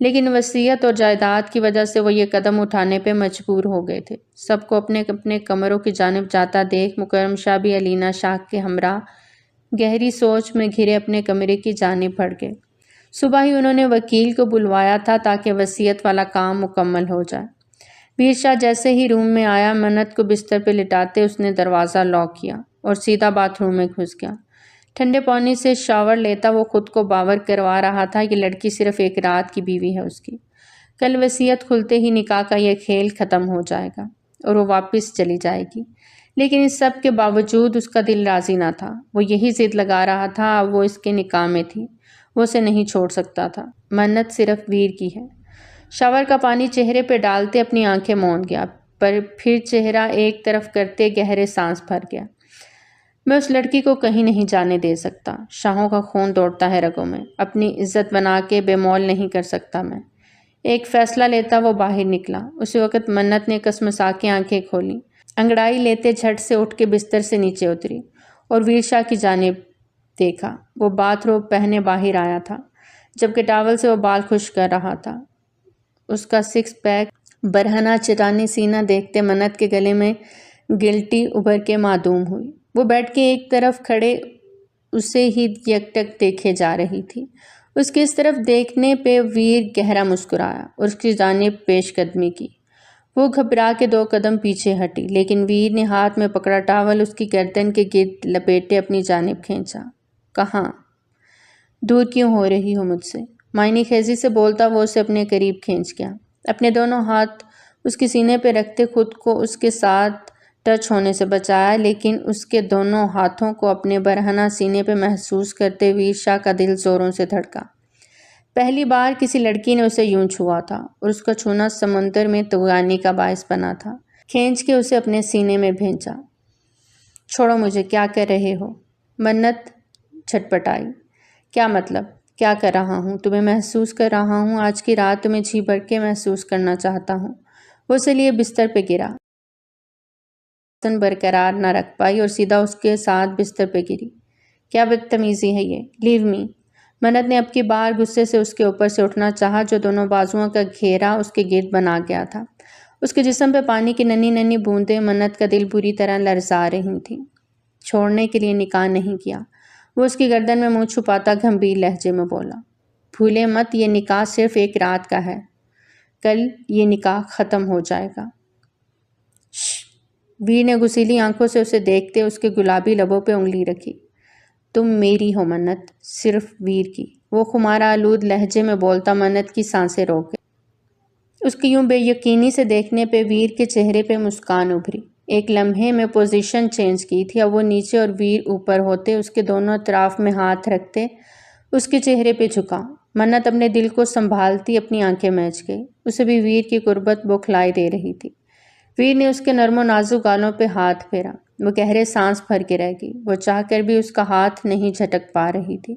لیکن وصیت اور جائیداد کی وجہ سے وہ یہ قدم اٹھانے پہ مجبور ہو گئے تھے۔ سب کو اپنے اپنے کمروں کی جانب جاتا دیکھ مکرم شاہ بھی علینا شاہ کے ہمراہ گہری سوچ میں گھرے اپنے کمرے کی جانب بڑھ گئے۔ صبح ہی انہوں نے وکیل کو بلوایا تھا تاکہ وصیت والا کام مکمل ہو جائے۔ ویر شاہ جیسے ہی روم میں آیا منت کو بستر پہ لٹاتے اس نے دروازہ لاک کیا اور سیدھا باتھ روم میں گھس گیا۔ ٹھنڈے پانی سے شاور لیتا وہ خود کو باور کروا رہا تھا کہ لڑکی صرف ایک رات کی بیوی ہے اس کی۔ کل وصیت کھلتے ہی نکاح کا یہ کھیل ختم ہو جائے گا اور وہ واپس چلی جائے گی، لیکن اس سب کے باوجود اس کا دل راضی نہ تھا۔ وہ یہی ضد لگا رہا تھا، اب وہ اس کے نکاح میں تھی، وہ اسے نہیں چھوڑ سکتا تھا۔ منت صرف ویر کی ہے۔ شاور کا پانی چہرے پہ ڈالتے اپنی آنکھیں موند گیا، پر پھر چہرہ ایک طرف کرتے گہرے سانس بھر گیا۔ میں اس لڑکی کو کہیں نہیں جانے دے سکتا۔ شاہوں کا خون دوڑتا ہے رگوں میں، اپنی عزت بنا کے بے مول نہیں کر سکتا میں۔ ایک فیصلہ لیتا وہ باہر نکلا۔ اسی وقت منت نے کسمسا کے آنکھیں کھولیں، انگڑائی لیتے جھٹ سے اٹھ کے بستر سے نیچے اتری اور ویر شاہ کی جانب دیکھا۔ وہ باتھ روب پہنے باہر آیا تھا، جبکہ ٹاول سے وہ بال خشک کر رہا تھا۔ اس کا سکس پیک برہنہ چٹانی سینہ دیکھتے منت کے گلے میں گلٹی ابھر کے معدوم ہوئی۔ وہ بیٹھ کے ایک طرف کھڑے اسے ہی یکٹک دیکھے جا رہی تھی۔ اس کے اس طرف دیکھنے پہ ویر گہرا مسکرایا اور اس کی جانب پیش قدمی کی۔ وہ گھبرا کے 2 قدم پیچھے ہٹی، لیکن ویر نے ہاتھ میں پکڑا ٹاول اس کی گردن کے گرد لپیٹے اپنی جانب کھینچا۔ کہاں؟ دور کیوں ہو رہی ہو مجھ سے؟ معنی خیزی سے بولتا وہ اسے اپنے قریب کھینچ گیا۔ اپنے دونوں ہاتھ اس کے سینے پہ رکھتے خود کو اس کے ساتھ ٹچ ہونے سے بچایا، لیکن اس کے دونوں ہاتھوں کو اپنے برہنہ سینے پہ محسوس کرتے ویر شاہ کا دل زوروں سے دھڑکا۔ پہلی بار کسی لڑکی نے اسے یوں چھوا تھا اور اس کا چھونا سمندر میں طغیانی کا باعث بنا تھا۔ کھینچ کے اسے اپنے سینے میں بھینچا۔ چھوڑو مجھے، کیا کر رہے ہو؟ منت چھٹپٹائی۔ کیا مطلب؟ کیا کر رہا ہوں؟ تمہیں محسوس کر رہا ہوں۔ آج کی رات تمہیں جی بھر کے محسوس کرنا چاہتا ہوں۔ وہ اس لیے بستر پہ گرا، برقرار نہ رکھ پائی اور سیدھا اس کے ساتھ بستر پہ گری۔ کیا بدتمیزی ہے یہ؟ لیو می۔ منت نے اب کی بار غصے سے اس کے اوپر سے اٹھنا چاہا جو دونوں بازوؤں کا گھیرا اس کے گرد بنا گیا تھا۔ اس کے جسم پہ پانی کی ننھی ننھی بوندیں، منت کا دل بری طرح لرزا رہی تھیں۔ چھوڑنے کے لیے نکاح نہیں کیا؟ وہ اس کی گردن میں منہ چھپاتا گھمبیر لہجے میں بولا۔ بھولے مت، یہ نکاح صرف ایک رات کا ہے، کل یہ نکاح ختم ہو جائے گا۔ ویر نے غسیلی آنکھوں سے اسے دیکھتے اس کے گلابی لبوں پہ انگلی رکھی۔ تم میری ہو منت، صرف ویر کی۔ وہ خمارہ آلود لہجے میں بولتا منت کی سانسیں روک گئی۔ اس کی یوں بے یقینی سے دیکھنے پہ ویر کے چہرے پہ مسکان ابھری۔ ایک لمحے میں پوزیشن چینج کی تھی، اب وہ نیچے اور ویر اوپر ہوتے، اس کے دونوں اطراف میں ہاتھ رکھتے اس کے چہرے پہ جھکا۔ منت اپنے دل کو سنبھالتی اپنی آنکھیں میچ گئی۔ اسے بھی ویر کی قربت بوکھلائی دے رہی تھی۔ ویر نے اس کے نرم و نازک گالوں پہ ہاتھ پھیرا۔ وہ گہرے سانس بھر کے رہ گئی۔ وہ چاہ کر بھی اس کا ہاتھ نہیں جھٹک پا رہی تھی۔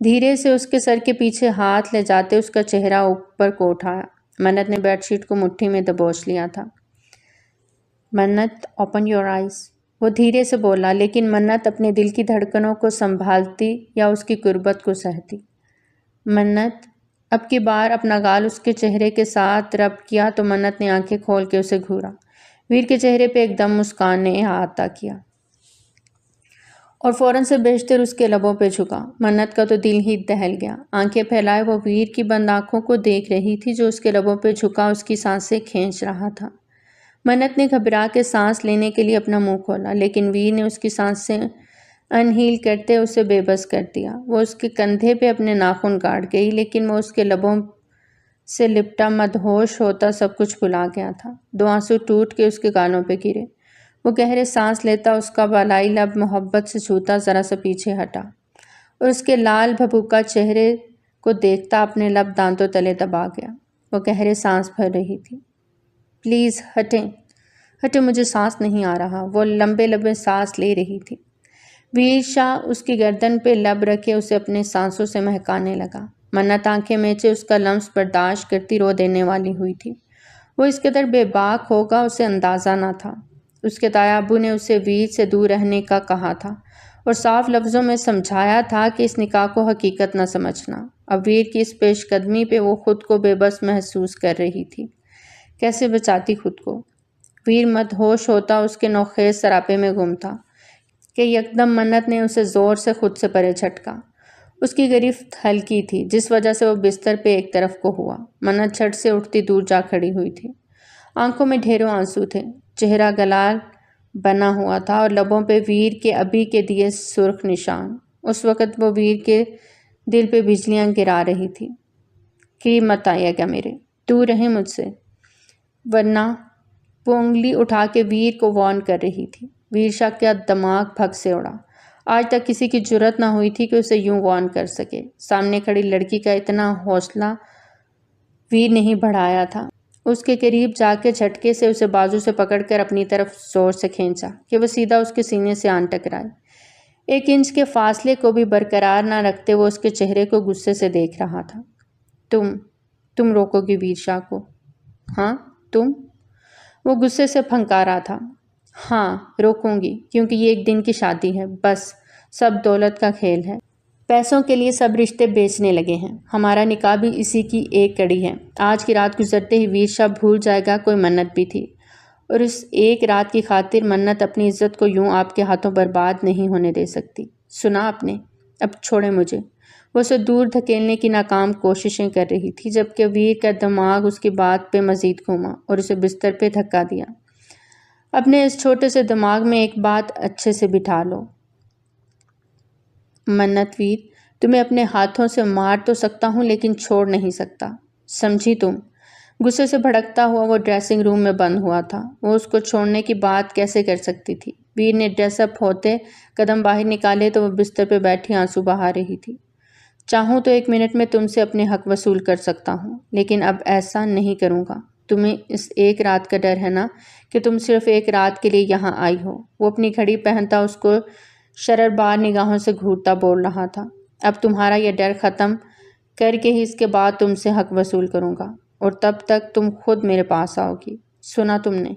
دھیرے سے اس کے سر کے پیچھے ہاتھ لے جاتے اس کا چہرہ اوپر کو اٹھایا۔ منت نے بیڈ شیٹ کو مٹھی میں دبوچ لیا تھا۔ منت، اوپن یور آئیز، وہ دھیرے سے بولا، لیکن منت اپنے دل کی دھڑکنوں کو سنبھالتی یا اس کی قربت کو سہتی۔ منت، اب کی بار اپنا گال اس کے چہرے کے ساتھ رب کیا تو منت نے آنکھیں کھول کے اسے گھورا۔ ویر کے چہرے پہ ایک دم مسکان نے احاطہ کیا اور فوراً سے بیشتر اس کے لبوں پہ جھکا۔ منت کا تو دل ہی دہل گیا۔ آنکھیں پھیلائے وہ ویر کی بند آنکھوں کو دیکھ رہی تھی جو اس کے لبوں پہ جھکا اس کی سانسیں کھینچ رہا تھا۔ منت نے گھبرا کے سانس لینے کے لیے اپنا منہ کھولا، لیکن ویر نے اس کی سانسیں انہیل کرتے اسے بے بس کر دیا۔ وہ اس کے کندھے پہ اپنے ناخن گاڑ گئی، لیکن وہ اس کے لبوں سے لپٹا مدہوش ہوتا سب کچھ بھلا گیا تھا۔ دو آنسو ٹوٹ کے اس کے گالوں پہ گرے۔ وہ گہرے سانس لیتا، اس کا بالائی لب محبت سے چھوتا ذرا سا پیچھے ہٹا اور اس کے لال بھبوکا چہرے کو دیکھتا اپنے لب دانتوں تلے دبا گیا۔ وہ گہرے سانس بھر رہی تھی۔ پلیز ہٹیں، ہٹیں، مجھے سانس نہیں آ رہا۔ وہ لمبے لمبے سانس لے رہی تھی۔ ویر شاہ اس کی گردن پہ لب رکھے اسے اپنے سانسوں سے مہکانے لگا۔ منت آنکھیں میچے اس کا لمس برداشت کرتی رو دینے والی ہوئی تھی۔ وہ اس قدر بے باک ہوگا اسے اندازہ نہ تھا۔ اس کے تایا ابو نے اسے ویر سے دور رہنے کا کہا تھا اور صاف لفظوں میں سمجھایا تھا کہ اس نکاح کو حقیقت نہ سمجھنا۔ اب ویر کی اس پیش قدمی پہ وہ خود کو بے بس محسوس کر رہی تھی۔ کیسے بچاتی خود کو؟ ویر مدہوش ہوتا اس کے نوخیز سراپے میں گم تھا کہ یکدم منت نے اسے زور سے خود سے پرے جھٹکا۔ اس کی گرفت ہلکی تھی جس وجہ سے وہ بستر پہ ایک طرف کو ہوا۔ منت جھٹ سے اٹھتی دور جا کھڑی ہوئی تھی۔ آنکھوں میں ڈھیروں آنسو تھے، چہرہ گلال بنا ہوا تھا اور لبوں پہ ویر کے ابھی کے دیے سرخ نشان۔ اس وقت وہ ویر کے دل پہ بجلیاں گرا رہی تھی۔ قریب مت آئیے گا میرے، دور رہیں مجھ سے، ورنہ۔ وہ انگلی اٹھا کے ویر کو وارن کر رہی تھی۔ ویر شاہ کا دماغ بھگ سے اڑا۔ آج تک کسی کی جرأت نہ ہوئی تھی کہ اسے یوں وارن کر سکے۔ سامنے کھڑی لڑکی کا اتنا حوصلہ ویر نہیں بڑھایا تھا۔ اس کے قریب جا کے جھٹکے سے اسے بازو سے پکڑ کر اپنی طرف زور سے کھینچا کہ وہ سیدھا اس کے سینے سے آن ٹکرائے۔ 1 انچ کے فاصلے کو بھی برقرار نہ رکھتے وہ اس کے چہرے کو غصے سے دیکھ رہا تھا۔ تم روکو گی ویر شاہ کو؟ ہاں، تم؟ وہ غصے سے پھنکا رہا تھا۔ ہاں، روکوں گی، کیونکہ یہ ایک دن کی شادی ہے، بس۔ سب دولت کا کھیل ہے۔ پیسوں کے لیے سب رشتے بیچنے لگے ہیں۔ ہمارا نکاح بھی اسی کی ایک کڑی ہے۔ آج کی رات گزرتے ہی ویر شاہ بھول جائے گا کوئی منت بھی تھی، اور اس ایک رات کی خاطر منت اپنی عزت کو یوں آپ کے ہاتھوں برباد نہیں ہونے دے سکتی۔ سنا آپ نے؟ اب چھوڑیں مجھے۔ وہ اسے دور دھکیلنے کی ناکام کوششیں کر رہی تھی جبکہ ویر کا دماغ اس کی بات پہ مزید گھوما اور اسے بستر پہ دھکا دیا۔ اپنے اس چھوٹے سے دماغ میں ایک بات اچھے سے بٹھا لو منت، ویر تمہیں اپنے ہاتھوں سے مار تو سکتا ہوں لیکن چھوڑ نہیں سکتا، سمجھی تم؟ غصے سے بھڑکتا ہوا وہ ڈریسنگ روم میں بند ہوا تھا۔ وہ اس کو چھوڑنے کی بات کیسے کر سکتی تھی؟ ویر نے ڈریس اپ ہوتے قدم باہر نکالے تو وہ بستر پہ بیٹھی آنسو بہا رہی تھی۔ چاہوں تو 1 منٹ میں تم سے اپنے حق وصول کر سکتا ہوں، لیکن اب ایسا نہیں کروں گا۔ تمہیں اس ایک رات کا ڈر ہے نا کہ تم صرف ایک رات کے لیے یہاں آئی ہو۔ وہ اپنی گھڑی پہنتا اس کو شرربار نگاہوں سے گھورتا بول رہا تھا۔ اب تمہارا یہ ڈر ختم کر کے ہی اس کے بعد تم سے حق وصول کروں گا، اور تب تک تم خود میرے پاس آؤ گی۔ سنا تم نے؟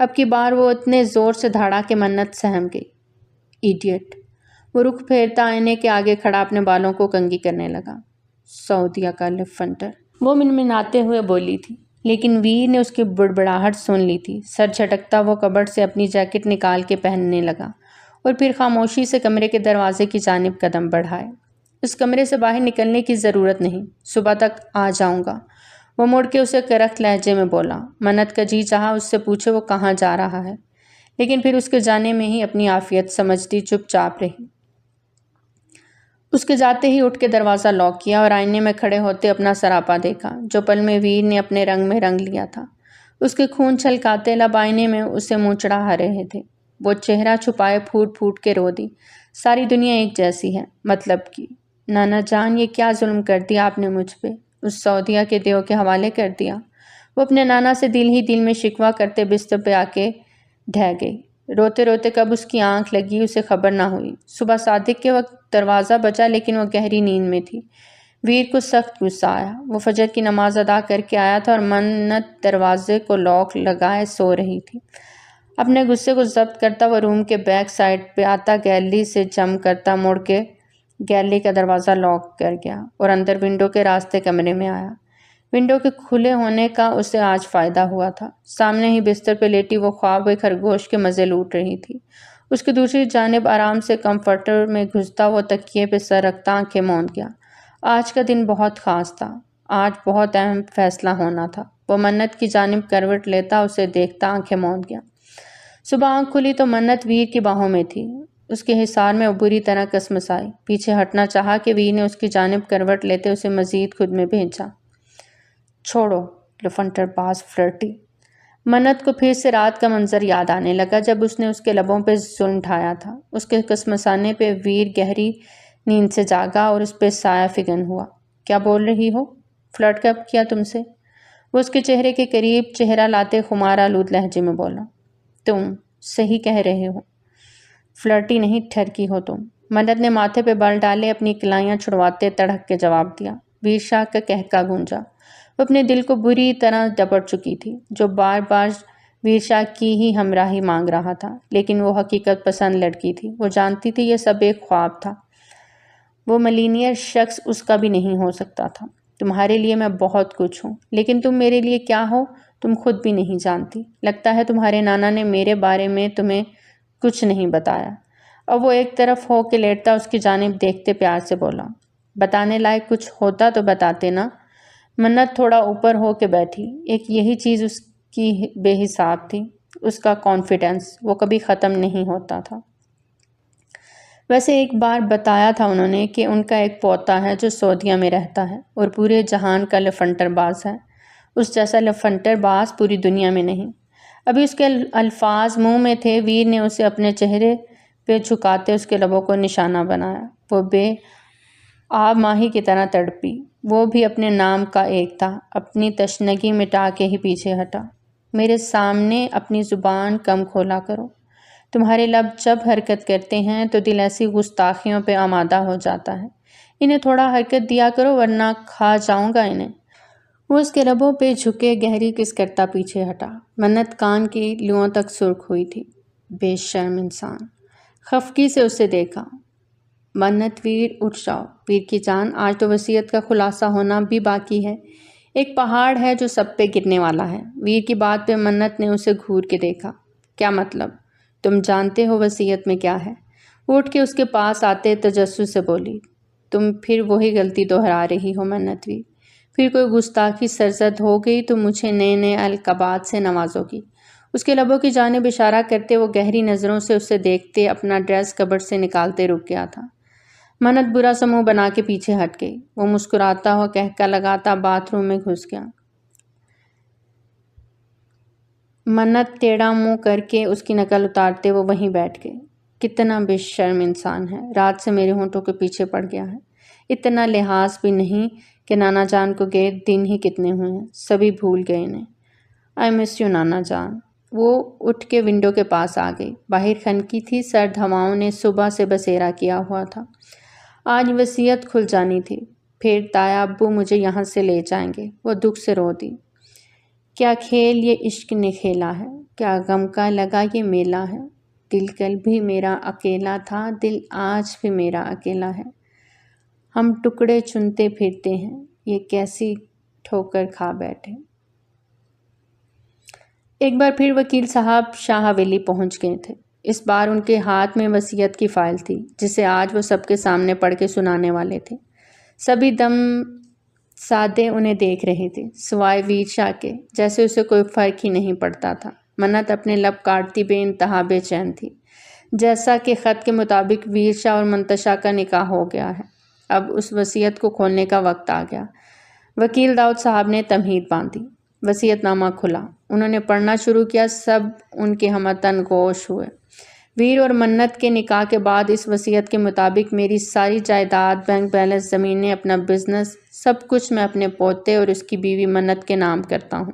اب کی بار وہ اتنے زور سے دھاڑا کہ منت سہم گئی۔ ایڈیٹ! وہ رخ پھیرتا آئینے کے آگے کھڑا اپنے بالوں کو کنگھی کرنے لگا۔ سعودیہ کا لفنٹر! وہ منمناتے ہوئے بولی تھی، لیکن ویر نے اس کی بڑبڑاہٹ سن لی تھی۔ سر جھٹکتا وہ کبرڈ سے اپنی جیکٹ نکال کے پہننے لگا اور پھر خاموشی سے کمرے کے دروازے کی جانب قدم بڑھائے۔ اس کمرے سے باہر نکلنے کی ضرورت نہیں، صبح تک آ جاؤں گا۔ وہ مڑ کے اسے کرخت لہجے میں بولا۔ منت کا جی چاہا اس سے پوچھے وہ کہاں جا رہا ہے، لیکن پھر اس کے جانے میں ہی اپنی عافیت سمجھتی چپ چاپ رہی۔ اس کے جاتے ہی اٹھ کے دروازہ لاک کیا اور آئینے میں کھڑے ہوتے اپنا سراپا دیکھا، جو پل میں ویر نے اپنے رنگ میں رنگ لیا تھا۔ اس کے خون چھلکاتے لب آئینے میں اسے منہ چڑھا رہے تھے۔ وہ چہرہ چھپائے پھوٹ پھوٹ کے رو دی۔ ساری دنیا ایک جیسی ہے، مطلب کی نانا جان، یہ کیا ظلم کر دیا آپ نے مجھ پہ؟ اس سعودیہ کے دیو کے حوالے کر دیا۔ وہ اپنے نانا سے دل ہی دل میں شکوہ کرتے بستر پہ آ کے ڈھہ گئی۔ روتے روتے کب اس کی آنکھ لگی اسے خبر نہ ہوئی۔ صبح صادق کے وقت دروازہ بجا، لیکن وہ گہری نیند میں تھی۔ ویر کو سخت غصہ آیا۔ وہ فجر کی نماز ادا کر کے آیا تھا اور منت دروازے کو لاک لگائے سو رہی تھی۔ اپنے غصے کو ضبط کرتا وہ روم کے بیک سائڈ پہ آتا گیلری سے جم کرتا مڑ کے گیلری کا دروازہ لاک کر گیا اور اندر ونڈو کے راستے کمرے میں آیا۔ ونڈو کے کھلے ہونے کا اسے آج فائدہ ہوا تھا۔ سامنے ہی بستر پہ لیٹی وہ خواب ہوئے خرگوش کے مزے لوٹ رہی تھی۔ اس کی دوسری جانب آرام سے کمفرٹر میں گھستا وہ تکیے پہ سر رکھتا آنکھیں موند گیا۔ آج کا دن بہت خاص تھا، آج بہت اہم فیصلہ ہونا تھا۔ وہ منت کی جانب کروٹ لیتا اسے دیکھتا آنکھیں موند گیا۔ صبح آنکھ کھلی تو منت ویر کی باہوں میں تھی۔ اس کے حصار میں وہ بری طرح کسمسائی۔ پیچھے ہٹنا چاہا کہ ویر نے اس کی جانب کروٹ لیتے اسے مزید خود میں بھیجا۔ چھوڑو لفنٹر باز فلرٹی! منت کو پھر سے رات کا منظر یاد آنے لگا جب اس نے اس کے لبوں پہ ظلم ڈھایا تھا۔ اس کے کسمسانے پہ ویر گہری نیند سے جاگا اور اس پہ سایہ فگن ہوا۔ کیا بول رہی ہو؟ فلرٹ کب کیا تم سے؟ وہ اس کے چہرے کے قریب چہرہ لاتے خمار آلود لہجے میں بولا۔ تم صحیح کہہ رہے ہو، فلرٹی نہیں ٹھرکی ہو تم۔ منت نے ماتھے پہ بال ڈالے اپنی کلائیاں چھڑواتے تڑک کے جواب دیا۔ ویر شاہ کا کہکا گونجا۔ وہ اپنے دل کو بری طرح ڈپٹ چکی تھی، جو بار بار ویر شاہ کی ہی ہمراہی مانگ رہا تھا، لیکن وہ حقیقت پسند لڑکی تھی۔ وہ جانتی تھی یہ سب ایک خواب تھا، وہ ملینئر شخص اس کا بھی نہیں ہو سکتا تھا۔ تمہارے لیے میں بہت کچھ ہوں، لیکن تم میرے لیے کیا ہو تم خود بھی نہیں جانتی۔ لگتا ہے تمہارے نانا نے میرے بارے میں تمہیں کچھ نہیں بتایا۔ اور وہ ایک طرف ہو کے لیٹتا اس کی جانب دیکھتے پیار سے بولا۔ بتانے لائق کچھ ہوتا تو بتاتے نا۔ منت تھوڑا اوپر ہو کے بیٹھی۔ ایک یہی چیز اس کی بے حساب تھی، اس کا کانفیڈنس۔ وہ کبھی ختم نہیں ہوتا تھا۔ ویسے ایک بار بتایا تھا انہوں نے کہ ان کا ایک پوتا ہے جو سعودیہ میں رہتا ہے اور پورے جہان کا لفنٹر باز ہے۔ اس جیسا لفنٹر باز پوری دنیا میں نہیں۔ ابھی اس کے الفاظ منہ میں تھے، ویر نے اسے اپنے چہرے پہ جھکاتے اس کے لبوں کو نشانہ بنایا۔ وہ بے آب ماہی کی طرح تڑپی۔ وہ بھی اپنے نام کا ایک تھا۔ اپنی تشنگی مٹا کے ہی پیچھے ہٹا۔ میرے سامنے اپنی زبان کم کھولا کرو۔ تمہارے لب جب حرکت کرتے ہیں تو دل ایسی گستاخیوں پہ آمادہ ہو جاتا ہے۔ انہیں تھوڑا حرکت دیا کرو ورنہ کھا جاؤں گا انہیں۔ وہ اس کے لبوں پہ جھکے گہری کس کرتا پیچھے ہٹا۔ منت کان کی لوؤں تک سرخ ہوئی تھی۔ بے شرم انسان! خفگی سے اسے دیکھا۔ منت ویر اٹھ جاؤ۔ ویر کی جان، آج تو وصیت کا خلاصہ ہونا بھی باقی ہے۔ ایک پہاڑ ہے جو سب پہ گرنے والا ہے۔ ویر کی بات پہ منت نے اسے گھور کے دیکھا۔ کیا مطلب؟ تم جانتے ہو وصیت میں کیا ہے؟ وہ اٹھ کے اس کے پاس آتے تجسس سے بولی۔ تم پھر وہی غلطی دہرا رہی ہو منت ویر۔ پھر کوئی گستاخی سرزد ہو گئی تو مجھے نئے نئے القابات سے نوازو گی۔ اس کے لبوں کی جانب اشارہ کرتے وہ گہری نظروں سے اسے دیکھتے اپنا ڈریس کبرڈ سے نکالتے رک گیا تھا۔ منت برا سا منہ بنا کے پیچھے ہٹ گئی۔ وہ مسکراتا ہوا کہکا لگاتا باتھ روم میں گھس گیا۔
منت ٹیڑھا منہ کر کے اس کی نقل اتارتے وہ وہیں بیٹھ گئے۔ کتنا بے شرم انسان ہے، رات سے میرے ہونٹوں کے پیچھے پڑ گیا ہے۔ اتنا لحاظ بھی نہیں کہ نانا جان کو گئے دن ہی کتنے ہوئے ہیں، سبھی بھول گئے انہیں۔ آئی مس یو نانا جان۔ وہ اٹھ کے ونڈو کے پاس آ گئی۔ باہر خنکی تھی، سرد ہواؤں نے صبح سے بسیرا کیا ہوا تھا۔ آج وصیت کھل جانی تھی، پھر تایا ابو مجھے یہاں سے لے جائیں گے۔ وہ دکھ سے رو دی۔ کیا کھیل یہ عشق نے کھیلا ہے، کیا غم کا لگا یہ میلہ ہے۔ دل کل بھی میرا اکیلا تھا، دل آج بھی میرا اکیلا ہے۔ ہم ٹکڑے چنتے پھرتے ہیں، یہ کیسی ٹھوکر کھا بیٹھے۔ ایک بار پھر وکیل صاحب شاہ حویلی پہنچ گئے تھے۔ اس بار ان کے ہاتھ میں وصیت کی فائل تھی، جسے آج وہ سب کے سامنے پڑھ کے سنانے والے تھے۔ سبھی دم سادے انہیں دیکھ رہے تھے، سوائے ویر شاہ کے، جیسے اسے کوئی فرق ہی نہیں پڑتا تھا۔ منت اپنے لب کاٹتی بے انتہا بے چین تھی، جیسا کہ خط کے مطابق ویر شاہ اور منتشا کا نکاح ہو گیا ہے۔ اب اس وصیت کو کھولنے کا وقت آ گیا۔ وکیل داؤد صاحب نے تمہید باندھی، وصیت نامہ کھلا، انہوں نے پڑھنا شروع کیا۔ سب ان کے ہمتن گوش ہوئے۔ ویر اور منت کے نکاح کے بعد اس وصیت کے مطابق میری ساری جائیداد، بینک بیلنس، زمینیں، اپنا بزنس، سب کچھ میں اپنے پوتے اور اس کی بیوی منت کے نام کرتا ہوں۔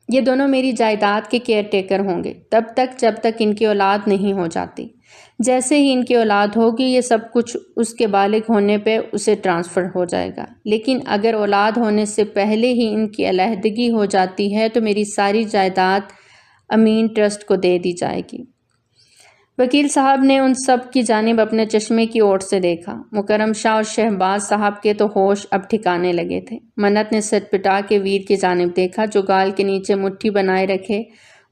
یہ دونوں میری جائیداد کے کیئر ٹیکر ہوں گے تب تک جب تک ان کی اولاد نہیں ہو جاتی۔ جیسے ہی ان کی اولاد ہوگی یہ سب کچھ اس کے بالغ ہونے پہ اسے ٹرانسفر ہو جائے گا، لیکن اگر اولاد ہونے سے پہلے ہی ان کی علیحدگی ہو جاتی ہے تو میری ساری جائیداد امین ٹرسٹ کو دے دی جائے گی۔ وکیل صاحب نے ان سب کی جانب اپنے چشمے کی اوٹ سے دیکھا۔ مکرم شاہ اور شہباز صاحب کے تو ہوش اب ٹھکانے لگے تھے۔ منت نے سٹپٹا کے ویر کی جانب دیکھا، جو گال کے نیچے مٹھی بنائے رکھے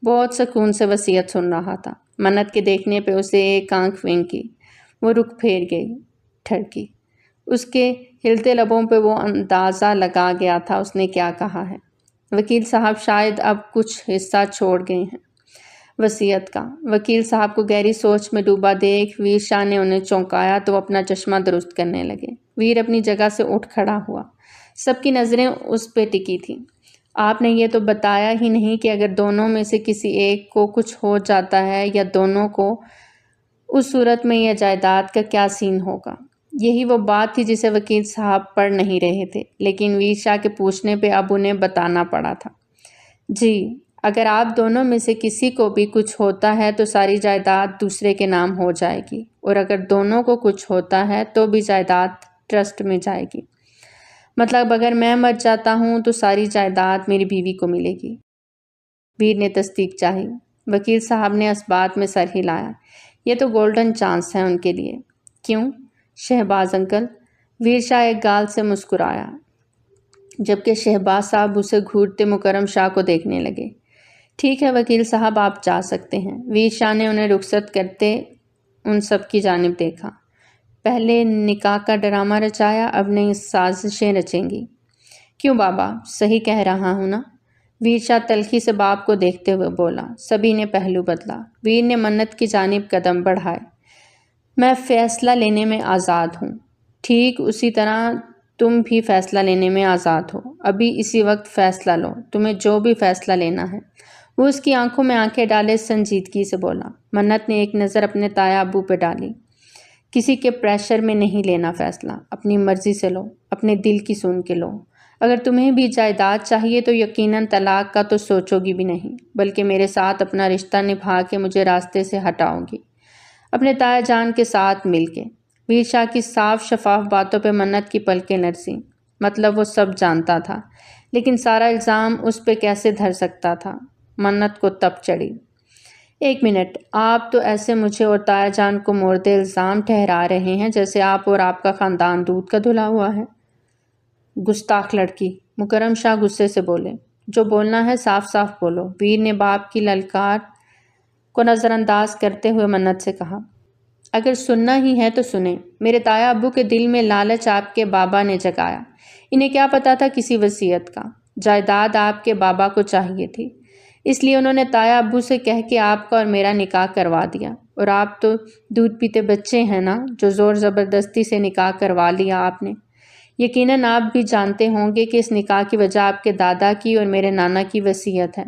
بہت سکون سے وصیت سن رہا تھا۔ منت کے دیکھنے پہ اسے ایک آنکھ وینکی، وہ رخ پھیر گئی، ٹھڑکی۔ اس کے ہلتے لبوں پہ وہ اندازہ لگا گیا تھا اس نے کیا کہا ہے۔ وکیل صاحب شاید اب کچھ حصہ چھوڑ گئے ہیں وصیت کا۔ وکیل صاحب کو گہری سوچ میں ڈوبا دیکھ ویر شاہ نے انہیں چونکایا تو وہ اپنا چشمہ درست کرنے لگے۔ ویر اپنی جگہ سے اٹھ کھڑا ہوا، سب کی نظریں اس پہ ٹکی تھیں۔ آپ نے یہ تو بتایا ہی نہیں کہ اگر دونوں میں سے کسی ایک کو کچھ ہو جاتا ہے یا دونوں کو، اس صورت میں یہ جائیداد کا کیا سین ہوگا۔ یہی وہ بات تھی جسے وکیل صاحب پڑھ نہیں رہے تھے، لیکن ویر شاہ کے پوچھنے پہ اب انہیں بتانا پڑا تھا۔ جی، اگر آپ دونوں میں سے کسی کو بھی کچھ ہوتا ہے تو ساری جائیداد دوسرے کے نام ہو جائے گی، اور اگر دونوں کو کچھ ہوتا ہے تو بھی جائیداد ٹرسٹ میں جائے گی۔ مطلب اگر میں مر جاتا ہوں تو ساری جائیداد میری بیوی کو ملے گی۔ ویر نے تصدیق چاہی۔ وکیل صاحب نے اس بات میں سر ہلایا۔ یہ تو گولڈن چانس ہے ان کے لیے۔ کیوں شہباز انکل؟ ویر شاہ ایک گال سے مسکرایا، جبکہ شہباز صاحب اسے گھورتے مکرم شاہ کو دیکھنے لگے۔ ٹھیک ہے وکیل صاحب، آپ جا سکتے ہیں۔ ویر شاہ نے انہیں رخصت کرتے ان سب کی جانب دیکھا۔ پہلے نکاح کا ڈرامہ رچایا، اب نئی سازشیں رچیں گی۔ کیوں بابا، صحیح کہہ رہا ہوں نا؟ ویر شاہ تلخی سے باپ کو دیکھتے ہوئے بولا۔ سبھی نے پہلو بدلا۔ ویر نے منت کی جانب قدم بڑھائے۔ میں فیصلہ لینے میں آزاد ہوں، ٹھیک اسی طرح تم بھی فیصلہ لینے میں آزاد ہو۔ ابھی اسی وقت فیصلہ لو، تمہیں جو بھی فیصلہ لینا ہے۔ وہ اس کی آنکھوں میں آنکھیں ڈالے سنجیدگی سے بولا۔ منت نے ایک نظر اپنے تایا ابو پہ ڈالی۔ کسی کے پریشر میں نہیں لینا فیصلہ، اپنی مرضی سے لو، اپنے دل کی سن کے لو۔ اگر تمہیں بھی جائیداد چاہیے تو یقیناً طلاق کا تو سوچو گی بھی نہیں، بلکہ میرے ساتھ اپنا رشتہ نبھا کے مجھے راستے سے ہٹاؤ گی، اپنے تایا جان کے ساتھ مل کے۔ ویر شاہ کی صاف شفاف باتوں پہ منت کی پلکیں لرزیں۔ مطلب وہ سب جانتا تھا، لیکن سارا الزام اس پہ کیسے دھر سکتا تھا؟ منت کو تپ چڑھی۔ ایک منٹ، آپ تو ایسے مجھے اور تایا جان کو مورد الزام ٹھہرا رہے ہیں جیسے آپ اور آپ کا خاندان دودھ کا دھلا ہوا ہے۔ گستاخ لڑکی، مکرم شاہ غصے سے بولے۔ جو بولنا ہے صاف صاف بولو، ویر نے باپ کی للکار کو نظر انداز کرتے ہوئے منت سے کہا۔ اگر سننا ہی ہے تو سنیں۔ میرے تایا ابو کے دل میں لالچ آپ کے بابا نے جگایا۔ انہیں کیا پتا تھا کسی وصیت کا؟ جائیداد آپ کے بابا کو چاہیے تھی، اس لیے انہوں نے تایا ابو سے کہہ کے آپ کا اور میرا نکاح کروا دیا۔ اور آپ تو دودھ پیتے بچے ہیں نا، جو زور زبردستی سے نکاح کروا لیا آپ نے۔ یقیناً آپ بھی جانتے ہوں گے کہ اس نکاح کی وجہ آپ کے دادا کی اور میرے نانا کی وصیت ہے۔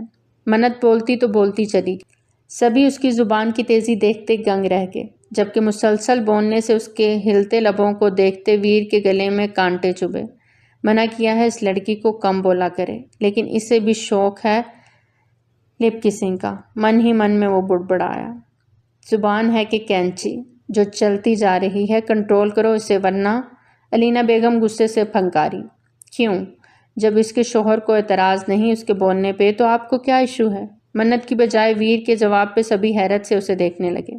منت بولتی تو بولتی چلی گئی۔ سبھی اس کی زبان کی تیزی دیکھتے دنگ رہ گئے، جبکہ مسلسل بولنے سے اس کے ہلتے لبوں کو دیکھتے ویر کے گلے میں کانٹے چبھے۔ منع کیا ہے اس لڑکی کو کم بولا کرے، لیکن اسے بھی شوق ہے لپ کسنگ کا۔ من ہی من میں وہ بڑبڑایا، زبان ہے کہ کینچی جو چلتی جا رہی ہے، کنٹرول کرو اسے ورنہ۔ علینا بیگم غصے سے پھنکاری، کیوں؟ جب اس کے شوہر کو اعتراض نہیں اس کے بولنے پہ تو آپ کو کیا ایشو ہے؟ منت کی بجائے ویر کے جواب پہ سبھی حیرت سے اسے دیکھنے لگے۔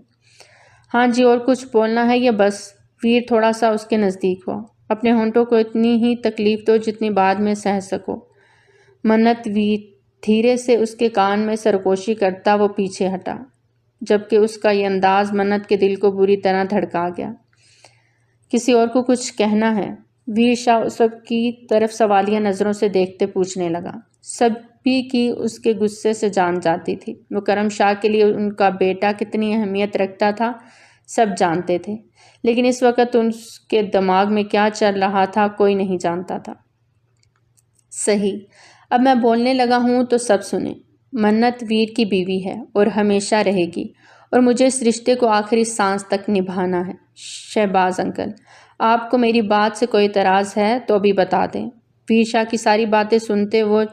ہاں جی، اور کچھ بولنا ہے یا بس؟ ویر تھوڑا سا اس کے نزدیک ہوا۔ اپنے ہونٹوں کو اتنی ہی تکلیف دو جتنی بعد میں سہ سکو۔ منت ویر دھیرے سے اس کے کان میں سرگوشی کرتا وہ پیچھے ہٹا، جبکہ اس کا یہ انداز منت کے دل کو بری طرح دھڑکا گیا۔ کسی اور کو کچھ کہنا ہے؟ ویر شاہ اس کی طرف سوالیہ نظروں سے دیکھتے پوچھنے لگا۔ سبھی کی اس کے غصے سے جان جاتی تھی۔ مکرم شاہ کے لیے ان کا بیٹا کتنی اہمیت رکھتا تھا سب جانتے تھے، لیکن اس وقت اس کے دماغ میں کیا چل رہا تھا کوئی نہیں جانتا تھا۔ صحیح، اب میں بولنے لگا ہوں تو سب سنیں۔ منت ویر کی بیوی ہے اور ہمیشہ رہے گی، اور مجھے اس رشتے کو آخری سانس تک نبھانا ہے۔ شہباز انکل، آپ کو میری بات سے کوئی اعتراض ہے تو ابھی بتا دیں۔ ویر شاہ کی ساری باتیں سنتے وہ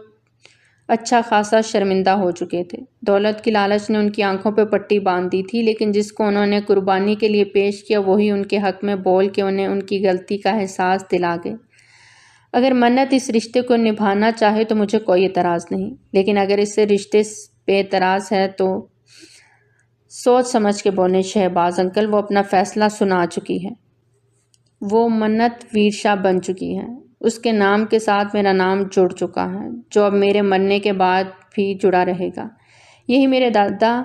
اچھا خاصا شرمندہ ہو چکے تھے۔ دولت کی لالچ نے ان کی آنکھوں پہ پٹی باندھ دی تھی، لیکن جس کو انہوں نے قربانی کے لیے پیش کیا وہی ان کے حق میں بول کے انہیں ان کی غلطی کا احساس دلا گئے۔ اگر منت اس رشتے کو نبھانا چاہے تو مجھے کوئی اعتراض نہیں، لیکن اگر اس سے رشتے پہ اعتراض ہے تو سوچ سمجھ کے بولیں شہباز انکل، وہ اپنا فیصلہ سنا چکی ہے۔ وہ منت ویر شاہ بن چکی ہے، اس کے نام کے ساتھ میرا نام جڑ چکا ہے، جو اب میرے مرنے کے بعد بھی جڑا رہے گا۔ یہی میرے دادا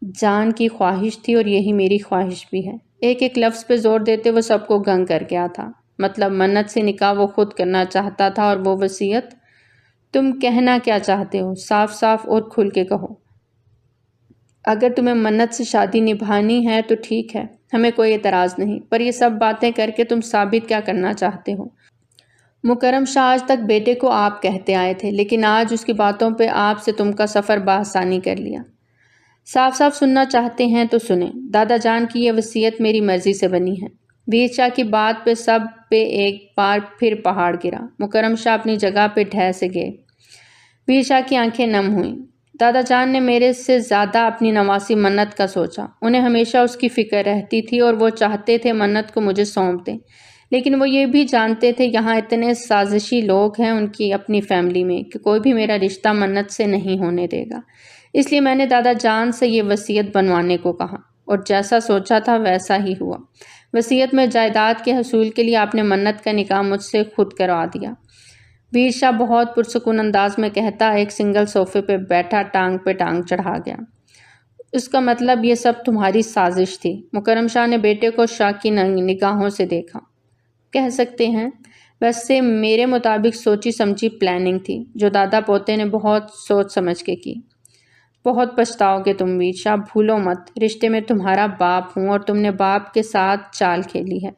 جان کی خواہش تھی اور یہی میری خواہش بھی ہے۔ ایک ایک لفظ پہ زور دیتے وہ سب کو گنگ کر گیا تھا۔ مطلب منت سے نکاح وہ خود کرنا چاہتا تھا، اور وہ وصیت؟ تم کہنا کیا چاہتے ہو؟ صاف صاف اور کھل کے کہو۔ اگر تمہیں منت سے شادی نبھانی ہے تو ٹھیک ہے، ہمیں کوئی اعتراض نہیں، پر یہ سب باتیں کر کے تم ثابت کیا کرنا چاہتے ہو؟ مکرم شاہ آج تک بیٹے کو آپ کہتے آئے تھے، لیکن آج اس کی باتوں پہ آپ سے تم کا سفر بآسانی کر لیا۔ صاف صاف سننا چاہتے ہیں تو سنیں۔ دادا جان کی یہ وصیت میری مرضی سے بنی ہے۔ ویر شاہ کی بات پہ سب پہ ایک بار پھر پہاڑ گرا۔ مکرم شاہ اپنی جگہ پہ ڈھہ سے گئے۔ ویر شاہ کی آنکھیں نم ہوئیں۔ دادا جان نے میرے سے زیادہ اپنی نواسی منت کا سوچا۔ انہیں ہمیشہ اس کی فکر رہتی تھی اور وہ چاہتے تھے منت کو مجھے سونپ دیں، لیکن وہ یہ بھی جانتے تھے یہاں اتنے سازشی لوگ ہیں ان کی اپنی فیملی میں کہ کوئی بھی میرا رشتہ منت سے نہیں ہونے دے گا۔ اس لیے میں نے دادا جان سے یہ وصیت بنوانے کو کہا، اور جیسا سوچا تھا ویسا ہی ہوا۔ وصیت میں جائیداد کے حصول کے لیے آپ نے منت کا نکاح مجھ سے خود کروا دیا۔ ویر شاہ بہت پرسکون انداز میں کہتا ایک سنگل صوفے پہ بیٹھا ٹانگ پہ ٹانگ چڑھا گیا۔ اس کا مطلب یہ سب تمہاری سازش تھی؟ مکرم شاہ نے بیٹے کو شاک کی نگاہوں سے دیکھا۔ کہہ سکتے ہیں، ویسے میرے مطابق سوچی سمجھی پلاننگ تھی، جو دادا پوتے نے بہت سوچ سمجھ کے کی۔ بہت پچھتاؤ گے تم ویر شاہ، بھولو مت رشتے میں تمہارا باپ ہوں اور تم نے باپ کے ساتھ چال کھیلی ہے۔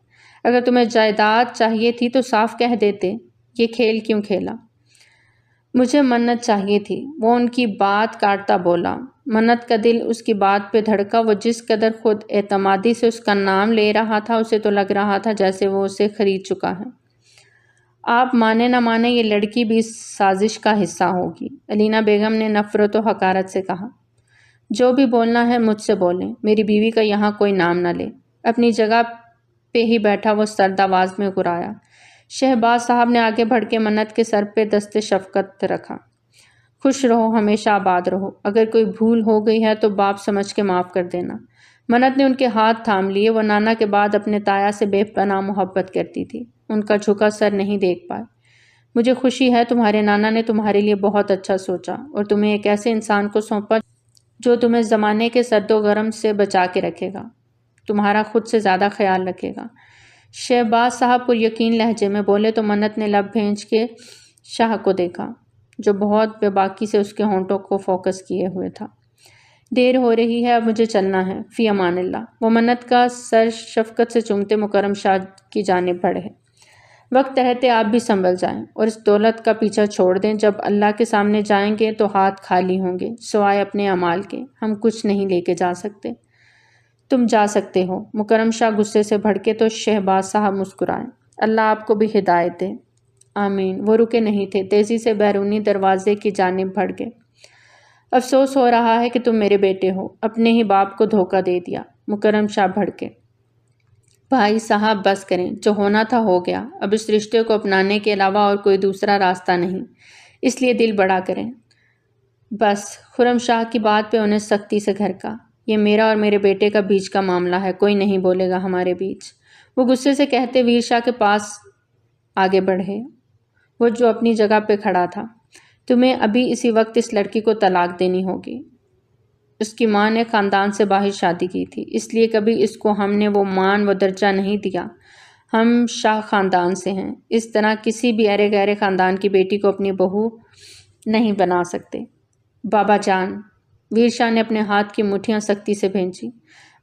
اگر تمہیں جائیداد چاہیے تھی تو صاف کہہ دیتے، یہ کھیل کیوں کھیلا؟ مجھے منت چاہیے تھی، وہ ان کی بات کاٹتا بولا۔ منت کا دل اس کی بات پہ دھڑکا۔ وہ جس قدر خود اعتمادی سے اس کا نام لے رہا تھا اسے تو لگ رہا تھا جیسے وہ اسے خرید چکا ہے۔ آپ مانے نہ مانے یہ لڑکی بھی اس سازش کا حصہ ہوگی، علینا بیگم نے نفرت و حقارت سے کہا۔ جو بھی بولنا ہے مجھ سے بولیں، میری بیوی کا یہاں کوئی نام نہ لے۔ اپنی جگہ پہ ہی بیٹھا وہ سرد آواز میں گرایا۔ شہباز صاحب نے آگے بڑھ کے منت کے سر پہ دست شفقت رکھا۔ خوش رہو، ہمیشہ آباد رہو، اگر کوئی بھول ہو گئی ہے تو باپ سمجھ کے معاف کر دینا۔ منت نے ان کے ہاتھ تھام لیے۔ وہ نانا کے بعد اپنے تایا سے بے پناہ محبت کرتی تھی، ان کا جھکا سر نہیں دیکھ پائے۔ مجھے خوشی ہے تمہارے نانا نے تمہارے لیے بہت اچھا سوچا اور تمہیں ایک ایسے انسان کو سونپا جو تمہیں زمانے کے سرد و گرم سے بچا کے رکھے گا، تمہارا خود سے زیادہ خیال رکھے گا۔ شہباز صاحب پر یقین لہجے میں بولے تو منت نے لب بھینچ کے شاہ کو دیکھا، جو بہت بے باکی سے اس کے ہونٹوں کو فوکس کیے ہوئے تھا۔ دیر ہو رہی ہے، اب مجھے چلنا ہے، فی امان اللہ۔ وہ منت کا سر شفقت سے چومتے مکرم شاہ کی جانب بڑھے۔ وقت رہتے آپ بھی سنبھل جائیں اور اس دولت کا پیچھا چھوڑ دیں۔ جب اللہ کے سامنے جائیں گے تو ہاتھ خالی ہوں گے، سوائے اپنے اعمال کے ہم کچھ نہیں لے کے جا سکتے۔ تم جا سکتے ہو۔ مکرم شاہ غصے سے بھڑکے تو شہباز صاحب مسکرائے۔ اللہ آپ کو بھی ہدایت دے۔ آمین۔ وہ رکے نہیں تھے، تیزی سے بیرونی دروازے کی جانب بڑھ گئے۔ افسوس ہو رہا ہے کہ تم میرے بیٹے ہو، اپنے ہی باپ کو دھوکہ دے دیا۔ مکرم شاہ بھڑکے۔ بھائی صاحب بس کریں، جو ہونا تھا ہو گیا، اب اس رشتے کو اپنانے کے علاوہ اور کوئی دوسرا راستہ نہیں، اس لیے دل بڑا کریں۔ بس۔ خرم شاہ کی بات پہ انہیں سختی سے گھرکا۔ یہ میرا اور میرے بیٹے کا بیچ کا معاملہ ہے، کوئی نہیں بولے گا ہمارے بیچ۔ وہ غصے سے کہتے ویر شاہ کے پاس آگے بڑھے، وہ جو اپنی جگہ پہ کھڑا تھا۔ تمہیں ابھی اسی وقت اس لڑکی کو طلاق دینی ہوگی۔ اس کی ماں نے خاندان سے باہر شادی کی تھی، اس لیے کبھی اس کو ہم نے وہ مان و درجہ نہیں دیا۔ ہم شاہ خاندان سے ہیں، اس طرح کسی بھی ارے گہرے خاندان کی بیٹی کو اپنی بہو نہیں بنا سکتے۔ بابا جان، ویر شاہ نے اپنے ہاتھ کی مٹھیاں سختی سے بھینچی۔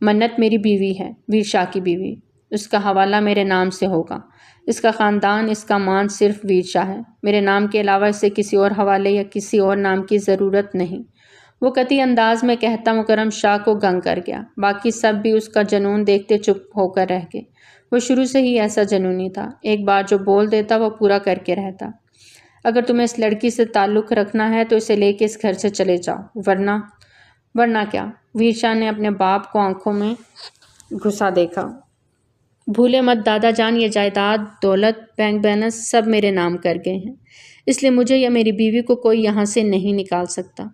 منت میری بیوی ہے، ویر شاہ کی بیوی، اس کا حوالہ میرے نام سے ہوگا۔ اس کا خاندان، اس کا مان صرف ویر شاہ ہے، میرے نام کے علاوہ اسے کسی اور حوالے یا کسی اور نام کی ضرورت نہیں۔ وہ قطعی انداز میں کہتا مکرم شاہ کو گنگ کر گیا۔ باقی سب بھی اس کا جنون دیکھتے چپ ہو کر رہ گئے۔ وہ شروع سے ہی ایسا جنونی تھا، ایک بار جو بول دیتا وہ پورا کر کے رہتا۔ اگر تمہیں اس لڑکی سے تعلق رکھنا ہے تو اسے لے کے اس گھر سے چلے جاؤ، ورنہ کیا؟ ویر شاہ نے اپنے باپ کو آنکھوں میں گھسا دیکھا۔ بھولے مت دادا جان، یہ جائیداد، دولت، بینک بیلنس سب میرے نام کر گئے ہیں، اس لیے مجھے یا میری بیوی کو کوئی یہاں سے نہیں نکال سکتا۔